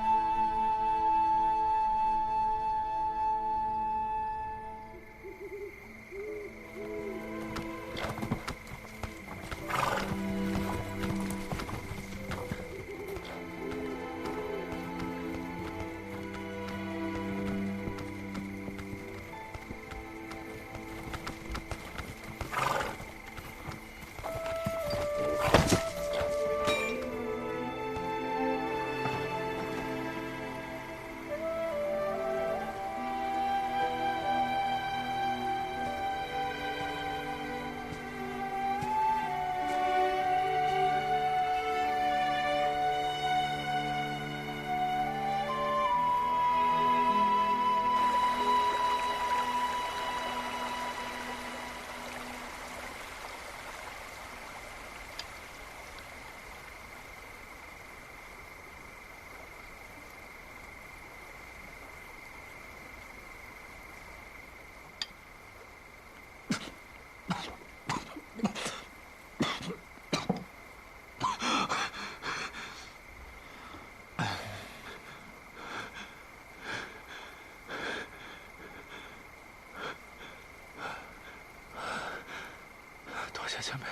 前辈，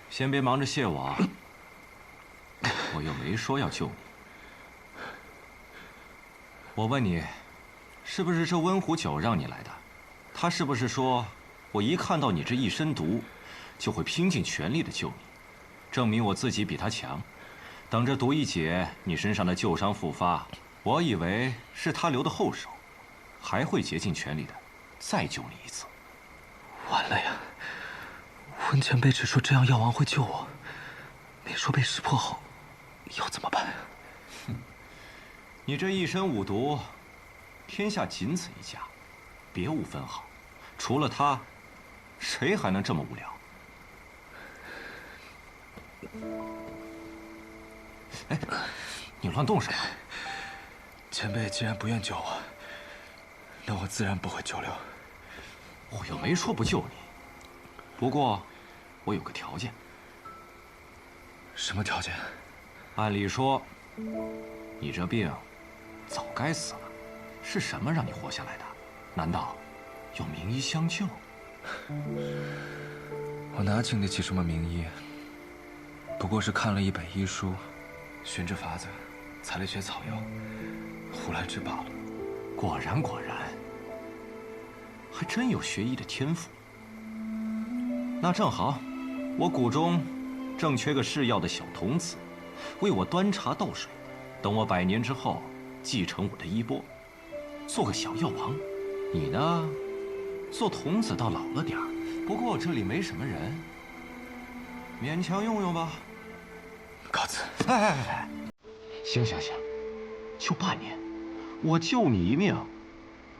先别忙着谢我啊，我又没说要救你。我问你，是不是这温壶酒让你来的？他是不是说，我一看到你这一身毒，就会拼尽全力的救你，证明我自己比他强？等着毒一解，你身上的旧伤复发，我以为是他留的后手，还会竭尽全力的再救你一次。完了呀！温前辈只说这样药王会救我，别说被识破后，要怎么办？你这一身五毒，天下仅此一家，别无分号。除了他，谁还能这么无聊？哎，你乱动什么？前辈既然不愿救我，那我自然不会久留。我又没说不救你，不过我有个条件。什么条件？按理说，你这病早该死了，是什么让你活下来的？难道有名医相救？我哪经得起什么名医？不过是看了一本医书，循着法子采了些草药，胡乱治罢了。果然，还真有学医的天赋。那正好，我谷中正缺个制药的小童子，为我端茶倒水。等我100年之后，继承我的衣钵，做个小药王。你呢，做童子倒老了点儿，不过我这里没什么人，勉强用用吧。告辞。哎，行，就半年，我救你一命，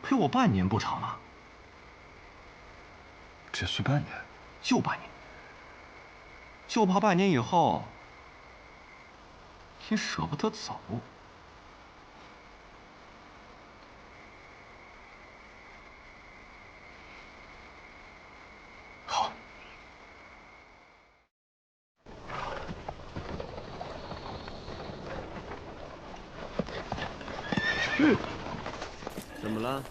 陪我半年不成吗？只需半年，就半年，就怕半年以后你舍不得走。好。怎么了？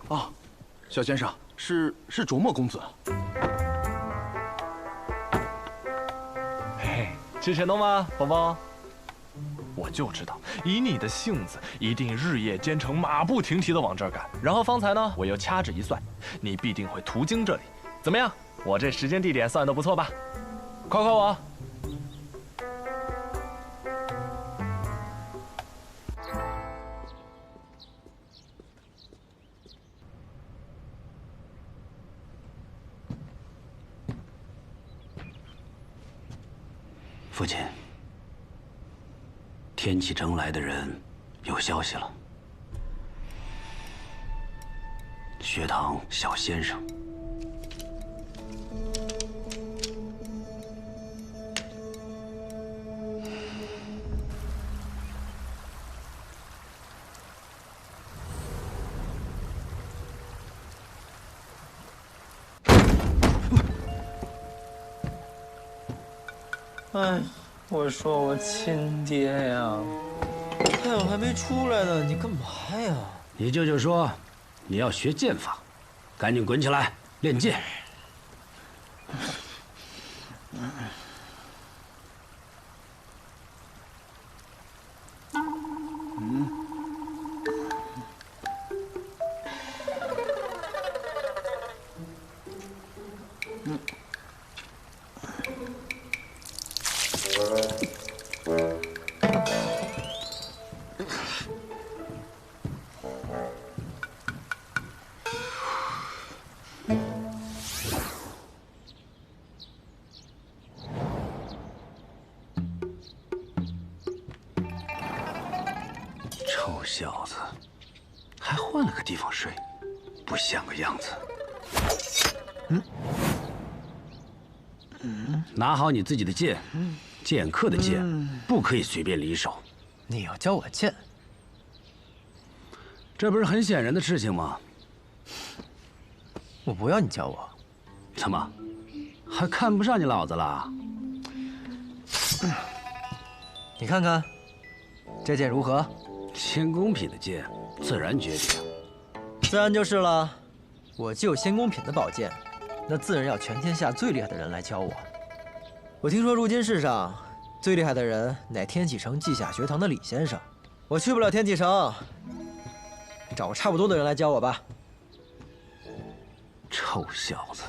啊，小先生，是卓墨公子。嘿，吃钱东吗，宝宝？我就知道，以你的性子，一定日夜兼程，马不停蹄的往这儿赶。然后方才呢，我又掐指一算，你必定会途经这里。怎么样？我这时间地点算得不错吧？夸夸我。父亲，天启城来的人有消息了。学堂小先生，哎，我说我亲爹呀，太阳还没出来呢，你干嘛呀？你舅舅说你要学剑法，赶紧滚起来练剑。臭小子，还换了个地方睡，不像个样子。拿好你自己的剑，剑客的剑不可以随便离手。你要教我剑？这不是很显然的事情吗？我不要你教我。怎么，还看不上你老子了？你看看，这剑如何？仙宫品的剑，自然绝顶。自然就是了。我既有仙宫品的宝剑，那自然要全天下最厉害的人来教我。我听说如今世上最厉害的人乃天启城稷下学堂的李先生。我去不了天启城，你找个差不多的人来教我吧。臭小子！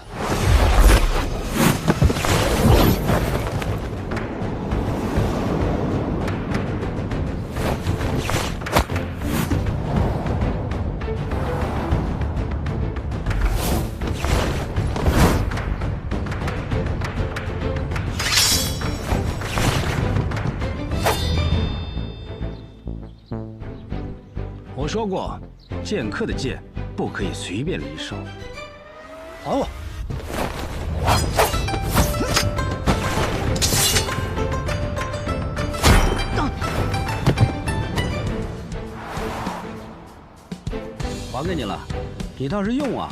我说过，剑客的剑不可以随便离手。还我！还给你了，你倒是用啊！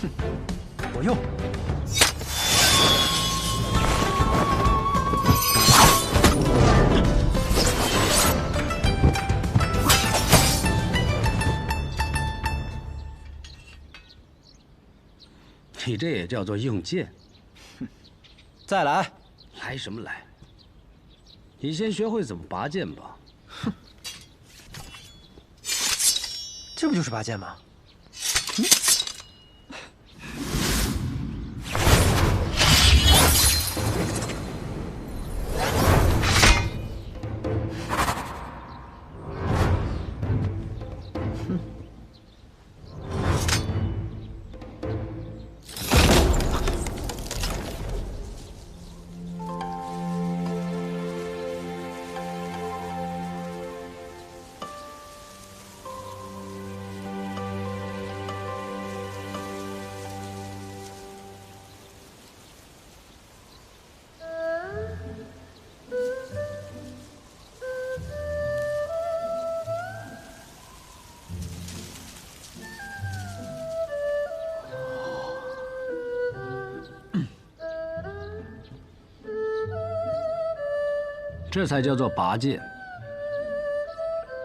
哼，我用。你这也叫做用剑？哼，再来！来什么来？你先学会怎么拔剑吧。哼，这不就是拔剑吗？这才叫做拔剑。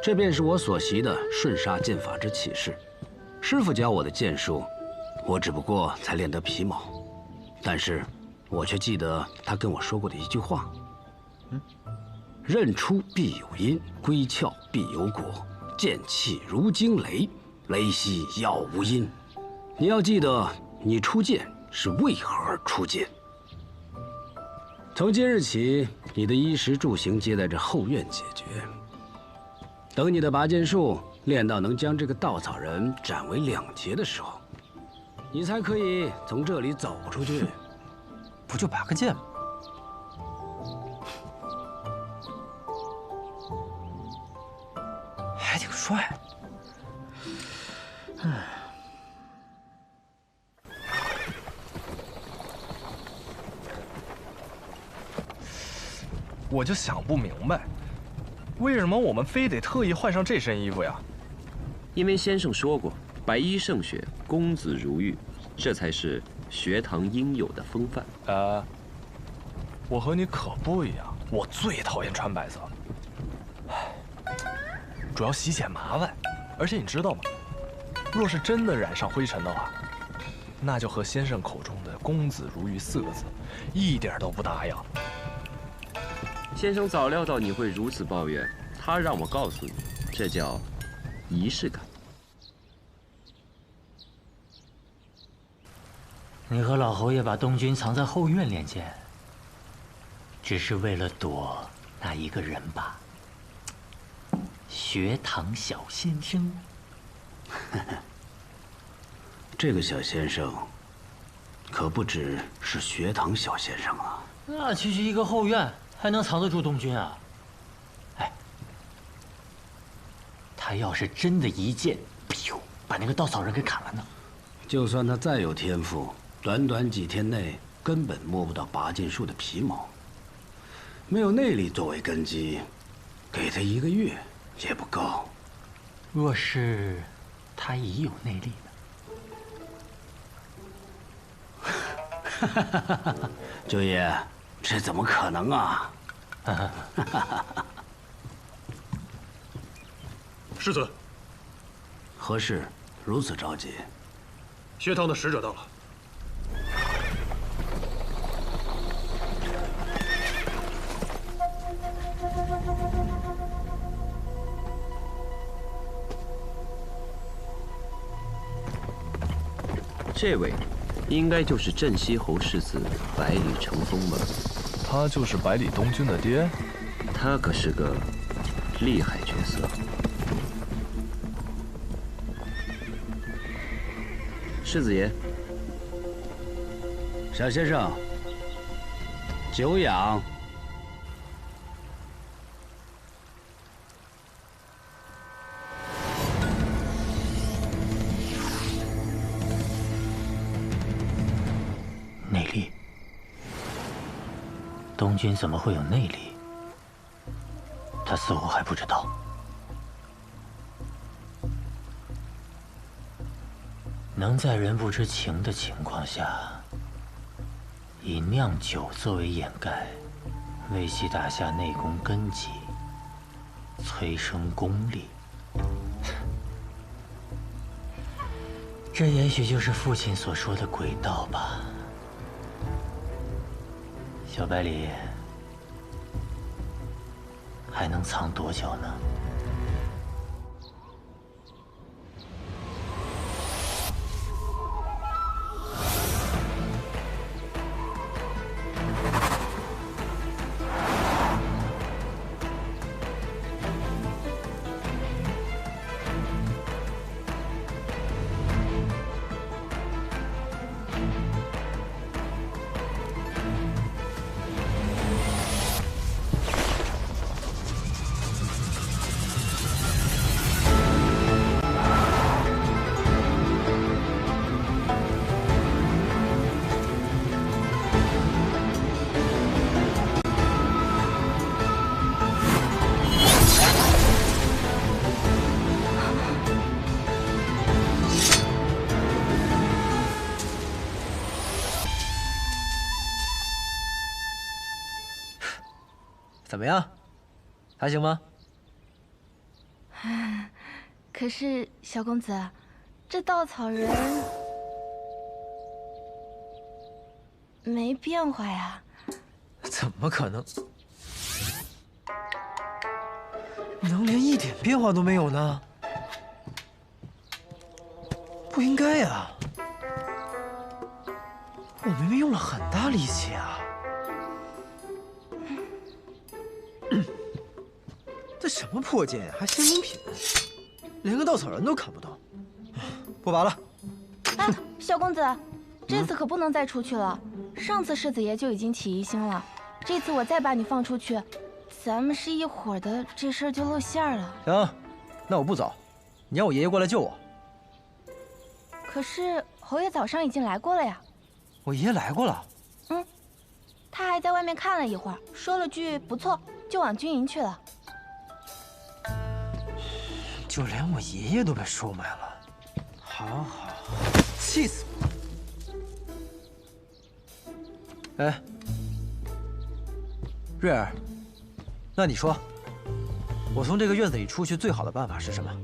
这便是我所习的瞬杀剑法之起势。师傅教我的剑术，我只不过才练得皮毛，但是我却记得他跟我说过的一句话：刃出必有因，归鞘必有果。剑气如惊雷，雷息杳无音。你要记得，你出剑是为何而出剑。从今日起，你的衣食住行皆在这后院解决。等你的拔剑术练到能将这个稻草人斩为两截的时候，你才可以从这里走出去。不就拔个剑吗？还挺帅。我就想不明白，为什么我们非得特意换上这身衣服呀？因为先生说过，白衣胜雪，公子如玉，这才是学堂应有的风范。我和你可不一样，我最讨厌穿白色了，主要洗显麻烦，而且你知道吗？若是真的染上灰尘的话，那就和先生口中的公子如玉4个字一点都不搭样。先生早料到你会如此抱怨，他让我告诉你，这叫仪式感。你和老侯爷把东军藏在后院练剑，只是为了躲那一个人吧？学堂小先生。这个小先生，可不只是学堂小先生啊。那区区一个后院，还能藏得住东军啊？哎，他要是真的一剑，把那个稻草人给砍了呢？就算他再有天赋，短短几天内根本摸不到拔剑术的皮毛。没有内力作为根基，给他1个月也不够。若是他已有内力呢？九爷，这怎么可能啊？世子，何事如此着急？学堂的使者到了。这位，应该就是镇西侯世子百里成风吧？他就是百里东军的爹？他可是个厉害角色。世子爷，小先生，久仰。东君怎么会有内力？他似乎还不知道。能在人不知情的情况下，以酿酒作为掩盖，为其打下内功根基，催生功力。这也许就是父亲所说的鬼道吧。小百里，还能藏多久呢？怎么样，还行吗？可是小公子，这稻草人没变化呀？怎么可能？能连一点变化都没有呢？不应该呀！我明明用了很大力气啊！这什么破剑呀，还仙风品，连个稻草人都砍不动。不拔了。哎，小公子，这次可不能再出去了。上次世子爷就已经起疑心了，这次我再把你放出去，咱们是一伙的，这事儿就露馅了。行，那我不走，你让我爷爷过来救我。可是侯爷早上已经来过了呀。我爷爷来过了。嗯，他还在外面看了一会儿，说了句不错，就往军营去了。就连我爷爷都被收买了，好，气死我！哎，瑞儿，那你说，我从这个院子里出去最好的办法是什么？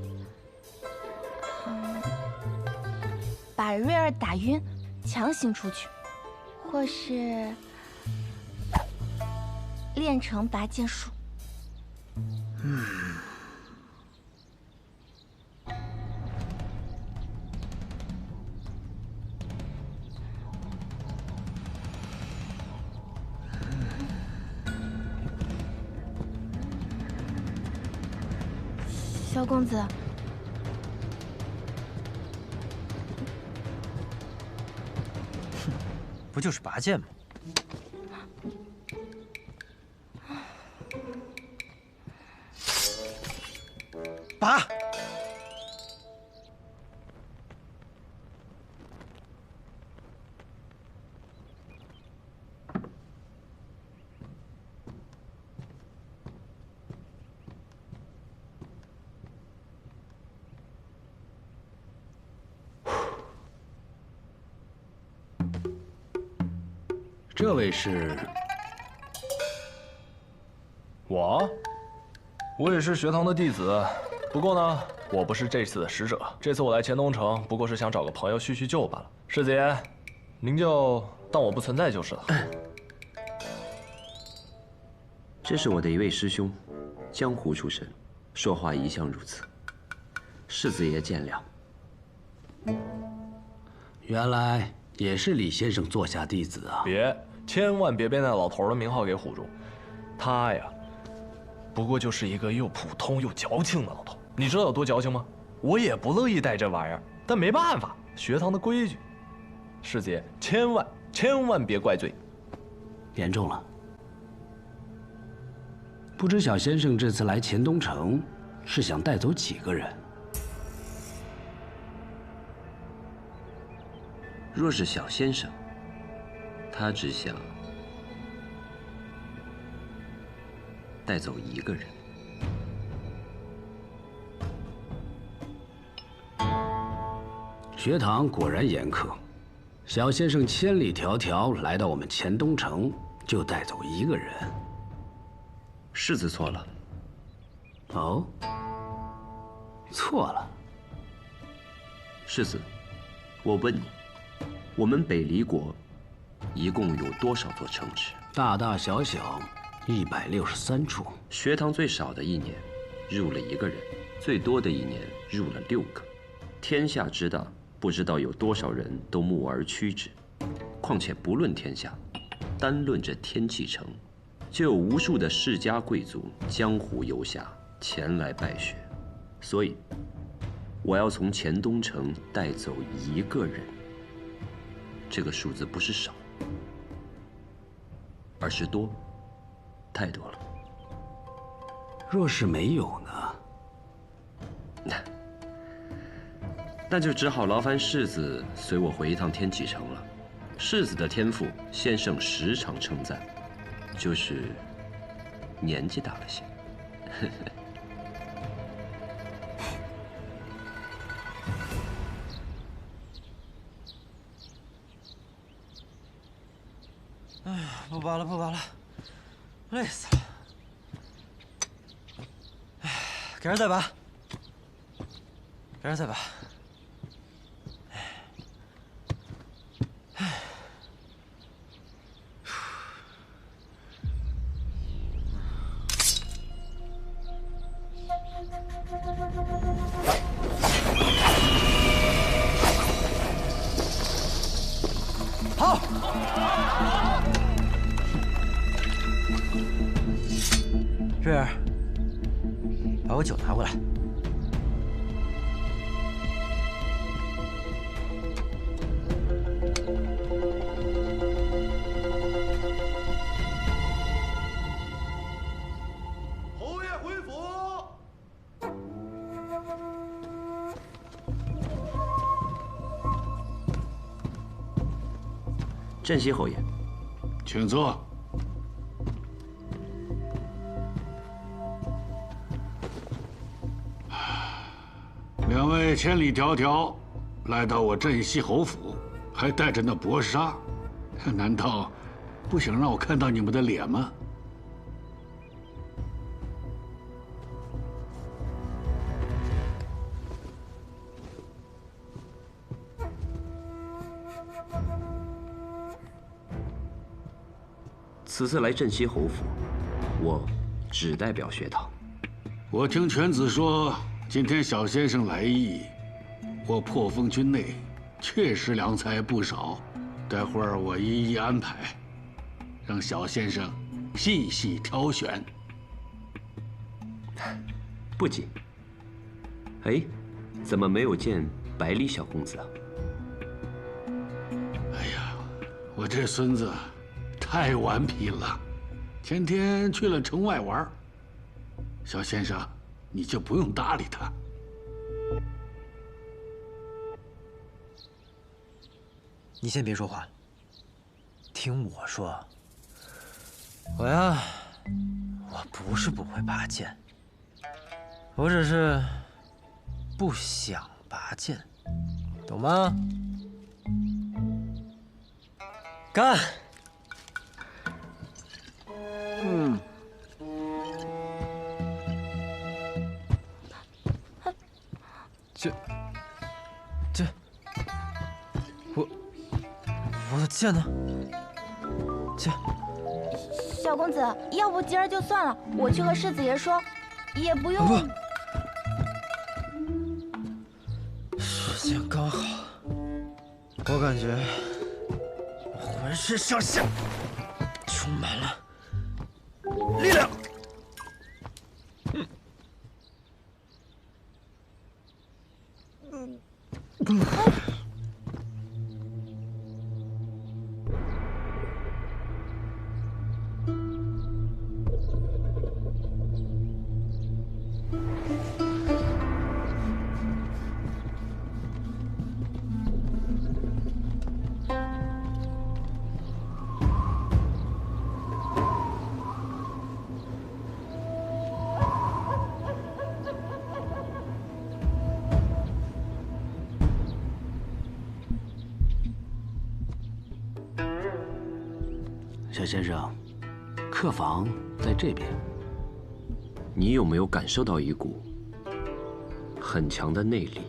把瑞儿打晕，强行出去，或是练成拔剑术。萧公子，不就是拔剑吗？拔！这位是？我也是学堂的弟子，不过呢，我不是这次的使者。这次我来黔东城，不过是想找个朋友叙叙旧罢了。世子爷，您就当我不存在就是了。这是我的一位师兄，江湖出身，说话一向如此，世子爷见谅。原来也是李先生座下弟子啊！千万别被那老头的名号给唬住。他呀，不过就是一个又普通又矫情的老头。你知道有多矫情吗？我也不乐意带这玩意儿，但没办法，学堂的规矩。世子爷，千万别怪罪。严重了。不知小先生这次来黔东城，是想带走几个人？若是小先生，他只想带走1个人。学堂果然严苛，小先生千里迢迢来到我们黔东城，就带走1个人。世子错了。哦，错了。世子，我问你，我们北离国一共有多少座城池？大大小小163处。学堂最少的1年入了1个人，最多的1年入了6个。天下之大，不知道有多少人都慕而趋之。况且不论天下，单论这天启城，就有无数的世家贵族、江湖游侠前来拜学。所以，我要从黔东城带走1个人。这个数字不是少，而是多，太多了。若是没有呢？那就只好劳烦世子随我回一趟天启城了。世子的天赋，先生时常称赞，就是年纪大了些。哎呀，不拔了，不拔了，累死了。哎，改日再拔，改日再拔。好，瑞儿，把我酒拿过来。侯爷回府。镇西侯爷，请坐。2位千里迢迢来到我镇西侯府，还带着那薄纱，难道不想让我看到你们的脸吗？此次来镇西侯府，我只代表学堂。我听犬子说，今天小先生来意，我破风军内确实良才不少，待会儿我一一安排，让小先生细细挑选。不急。哎，怎么没有见百里小公子啊？哎呀，我这孙子太顽皮了，前天去了城外玩。小先生，你就不用搭理他。你先别说话，听我说。我呀，我不是不会拔剑，我只是不想拔剑，懂吗？干！我的剑呢？剑。小公子，要不今儿就算了，我去和世子爷说，也不用。不，时间刚好，我感觉我浑身上下充满了力量。小先生，客房在这边。你有没有感受到一股很强的内力？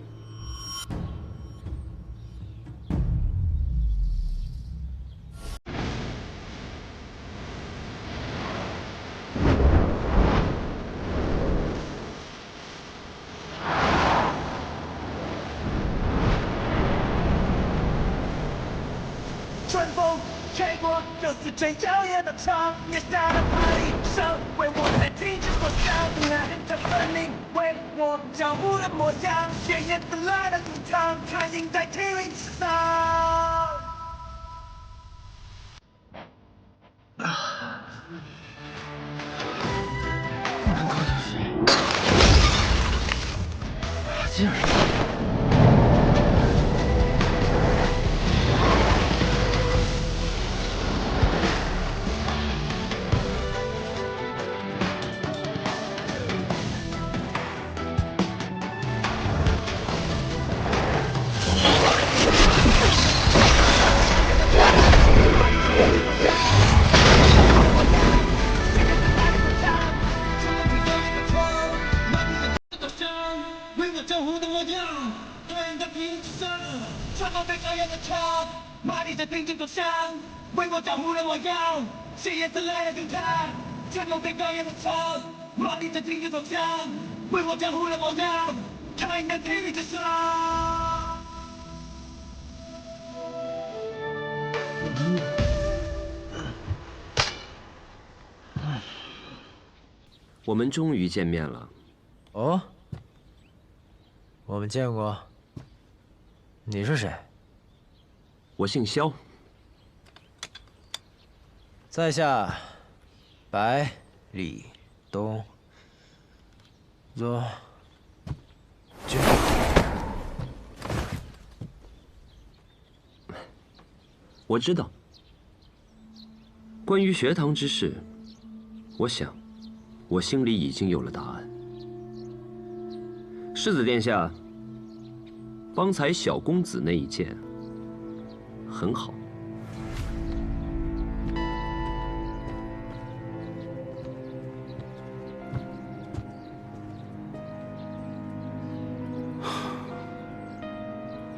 春风吹过，就是最娇艳的长夜下的巴黎声，为我在停止所想，那人的分明，为我脚步的模样，鲜艳紫蓝的赌场，穿行在天云之上。劲儿！为我江湖的模样，对你的屏之上，穿过最耀眼的窗，马蹄在定睛走向，为我江湖的模样，鲜艳紫蓝的赌场，穿过最耀眼的窗，马蹄在定睛走向，为我江湖的模样，看你的天宇之上。我们终于见面了。哦，我们见过。你是谁？我姓萧。在下百里东宗君。我知道。关于学堂之事，我想，我心里已经有了答案。世子殿下，方才小公子那一剑很好。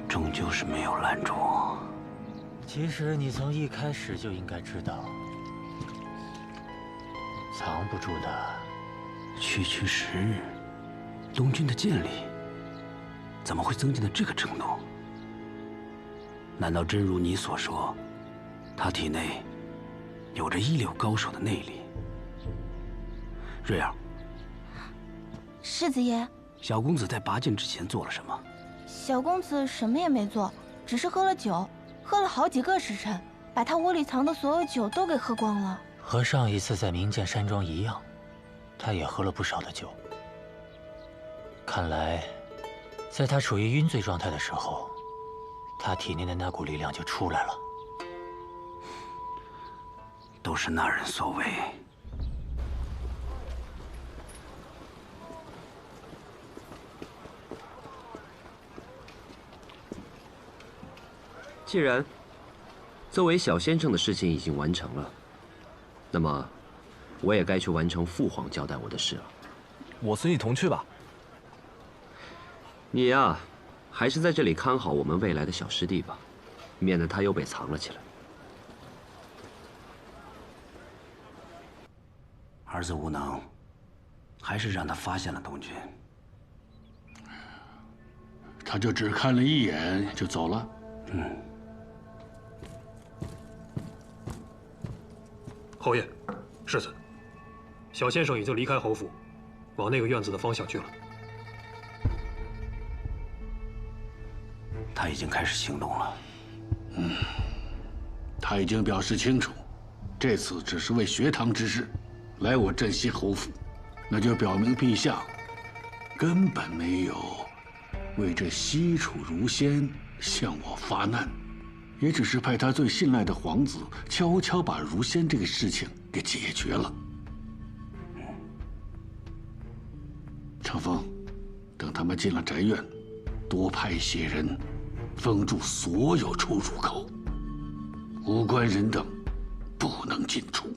终究是没有拦住我。其实你从一开始就应该知道，藏不住的。区区10日，东军的剑力怎么会增进到这个程度？难道真如你所说，他体内有着一流高手的内力？瑞儿，世子爷，小公子在拔剑之前做了什么？小公子什么也没做，只是喝了酒，喝了好几个时辰，把他窝里藏的所有酒都给喝光了。和上一次在明剑山庄一样，他也喝了不少的酒。看来，在他处于晕醉状态的时候，他体内的那股力量就出来了。都是那人所为。既然作为小先生的事情已经完成了，那么我也该去完成父皇交代我的事了。我随你同去吧。你呀，还是在这里看好我们未来的小师弟吧，免得他又被藏了起来。儿子无能，还是让他发现了东军。他就只看了一眼就走了。侯爷，世子，小先生已经离开侯府，往那个院子的方向去了。他已经开始行动了。他已经表示清楚，这次只是为学堂之事来我镇西侯府，那就表明陛下根本没有为这西楚如仙向我发难，也只是派他最信赖的皇子悄悄把如仙这个事情给解决了。程峰，等他们进了宅院，多派些人封住所有出入口，无关人等不能进出。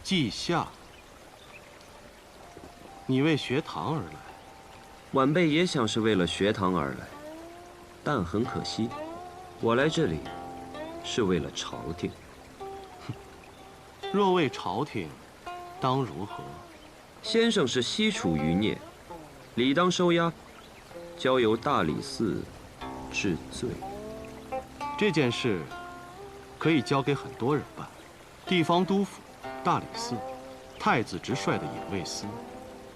稷下，你为学堂而来。晚辈也想是为了学堂而来，但很可惜，我来这里是为了朝廷。若为朝廷，当如何？先生是西楚余孽，理当收押，交由大理寺治罪。这件事可以交给很多人办，地方督府、大理寺、太子直率的隐卫司，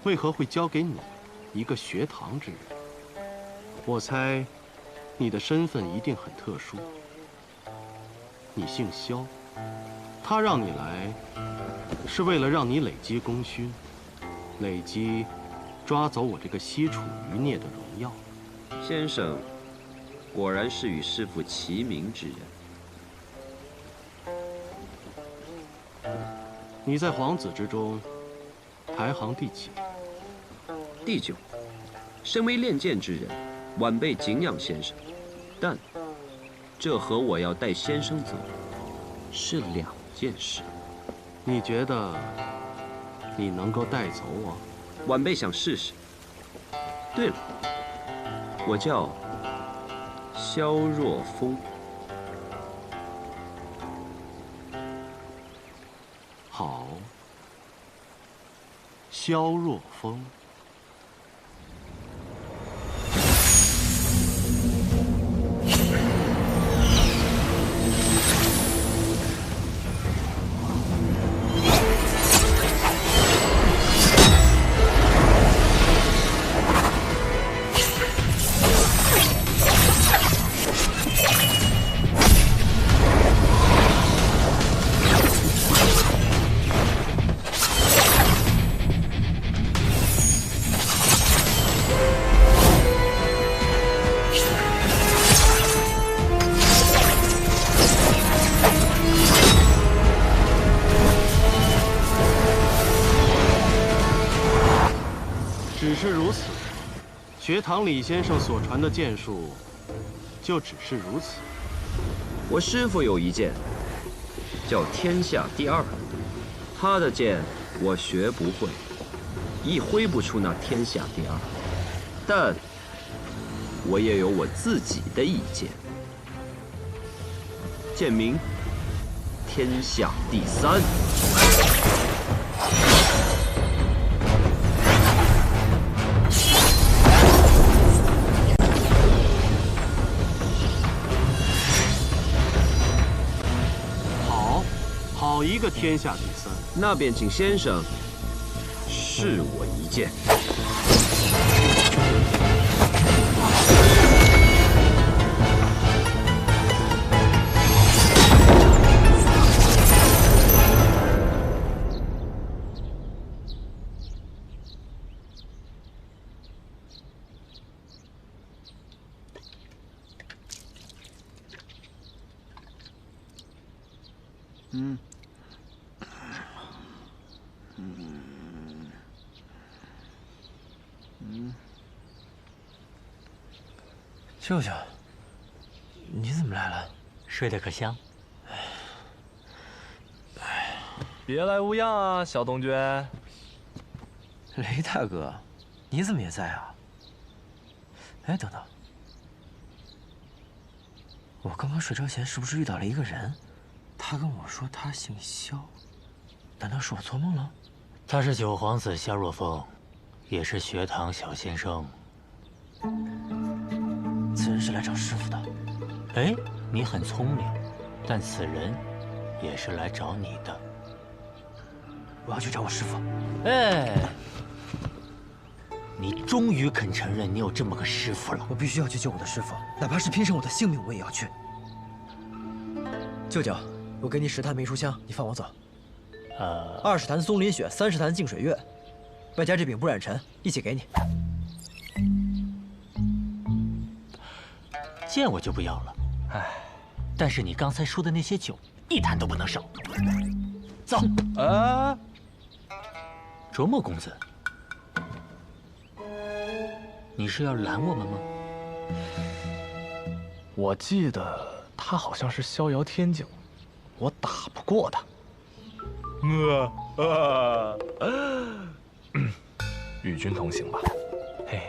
为何会交给你一个学堂之人？我猜，你的身份一定很特殊。你姓萧，他让你来，是为了让你累积功勋，累积抓走我这个西楚余孽的荣耀。先生，果然是与师父齐名之人。你在皇子之中排行第几？第9。身为练剑之人，晚辈敬仰先生，但这和我要带先生走是2件事。你觉得你能够带走我？晚辈想试试。对了，我叫萧若风。好，萧若风。只是如此，学堂李先生所传的剑术，就只是如此。我师父有一剑，叫天下第2，他的剑我学不会，亦挥不出那天下第2，但我也有我自己的一剑，剑名天下第3。好一个天下第3，那便请先生试我一剑。舅舅，你怎么来了？睡得可香？别来无恙啊，小东娟。雷大哥，你怎么也在啊？哎，等等，我刚刚睡着前是不是遇到了一个人？他跟我说他姓萧，难道是我做梦了？他是九皇子夏若风，也是学堂小先生。此人是来找师傅的。哎，你很聪明，但此人也是来找你的。我要去找我师傅。哎，你终于肯承认你有这么个师傅了。我必须要去救我的师傅，哪怕是拼上我的性命，我也要去。舅舅，我给你10坛梅书香，你放我走。20坛松林雪，30坛净水月，外加这柄不染尘，一起给你。剑我就不要了，哎，但是你刚才说的那些酒，1坛都不能少。走。卓墨公子，你是要拦我们吗？我记得他好像是逍遥天境，我打不过他。与君同行吧，嘿。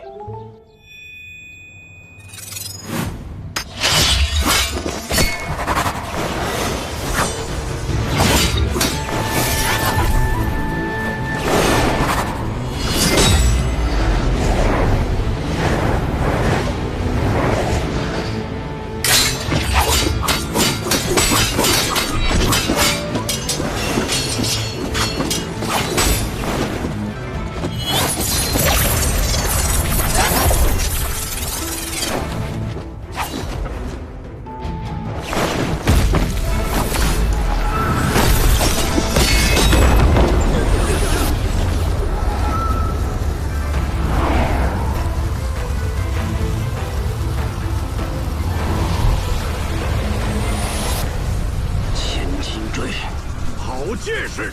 剑士。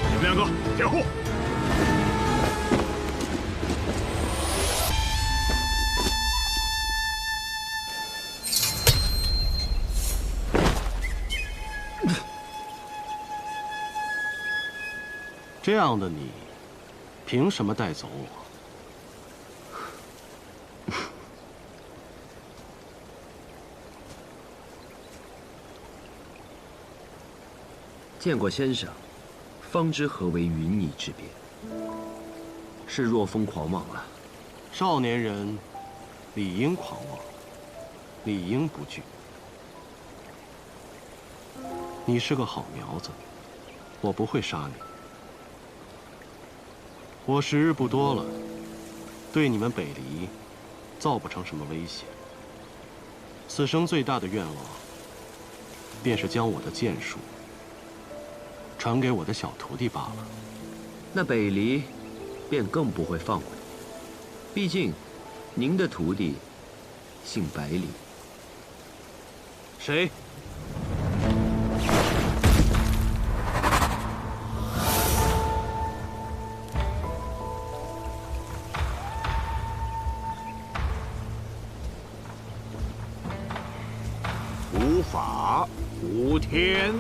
你们2个掩护。这样的你，凭什么带走我？见过先生，方知何为云泥之别。是若风狂妄了。少年人理应狂妄，理应不惧。你是个好苗子，我不会杀你。我时日不多了，对你们北离造不成什么威胁。此生最大的愿望，便是将我的剑术传给我的小徒弟罢了。那北离便更不会放过你，毕竟您的徒弟姓百里。谁？无法无天。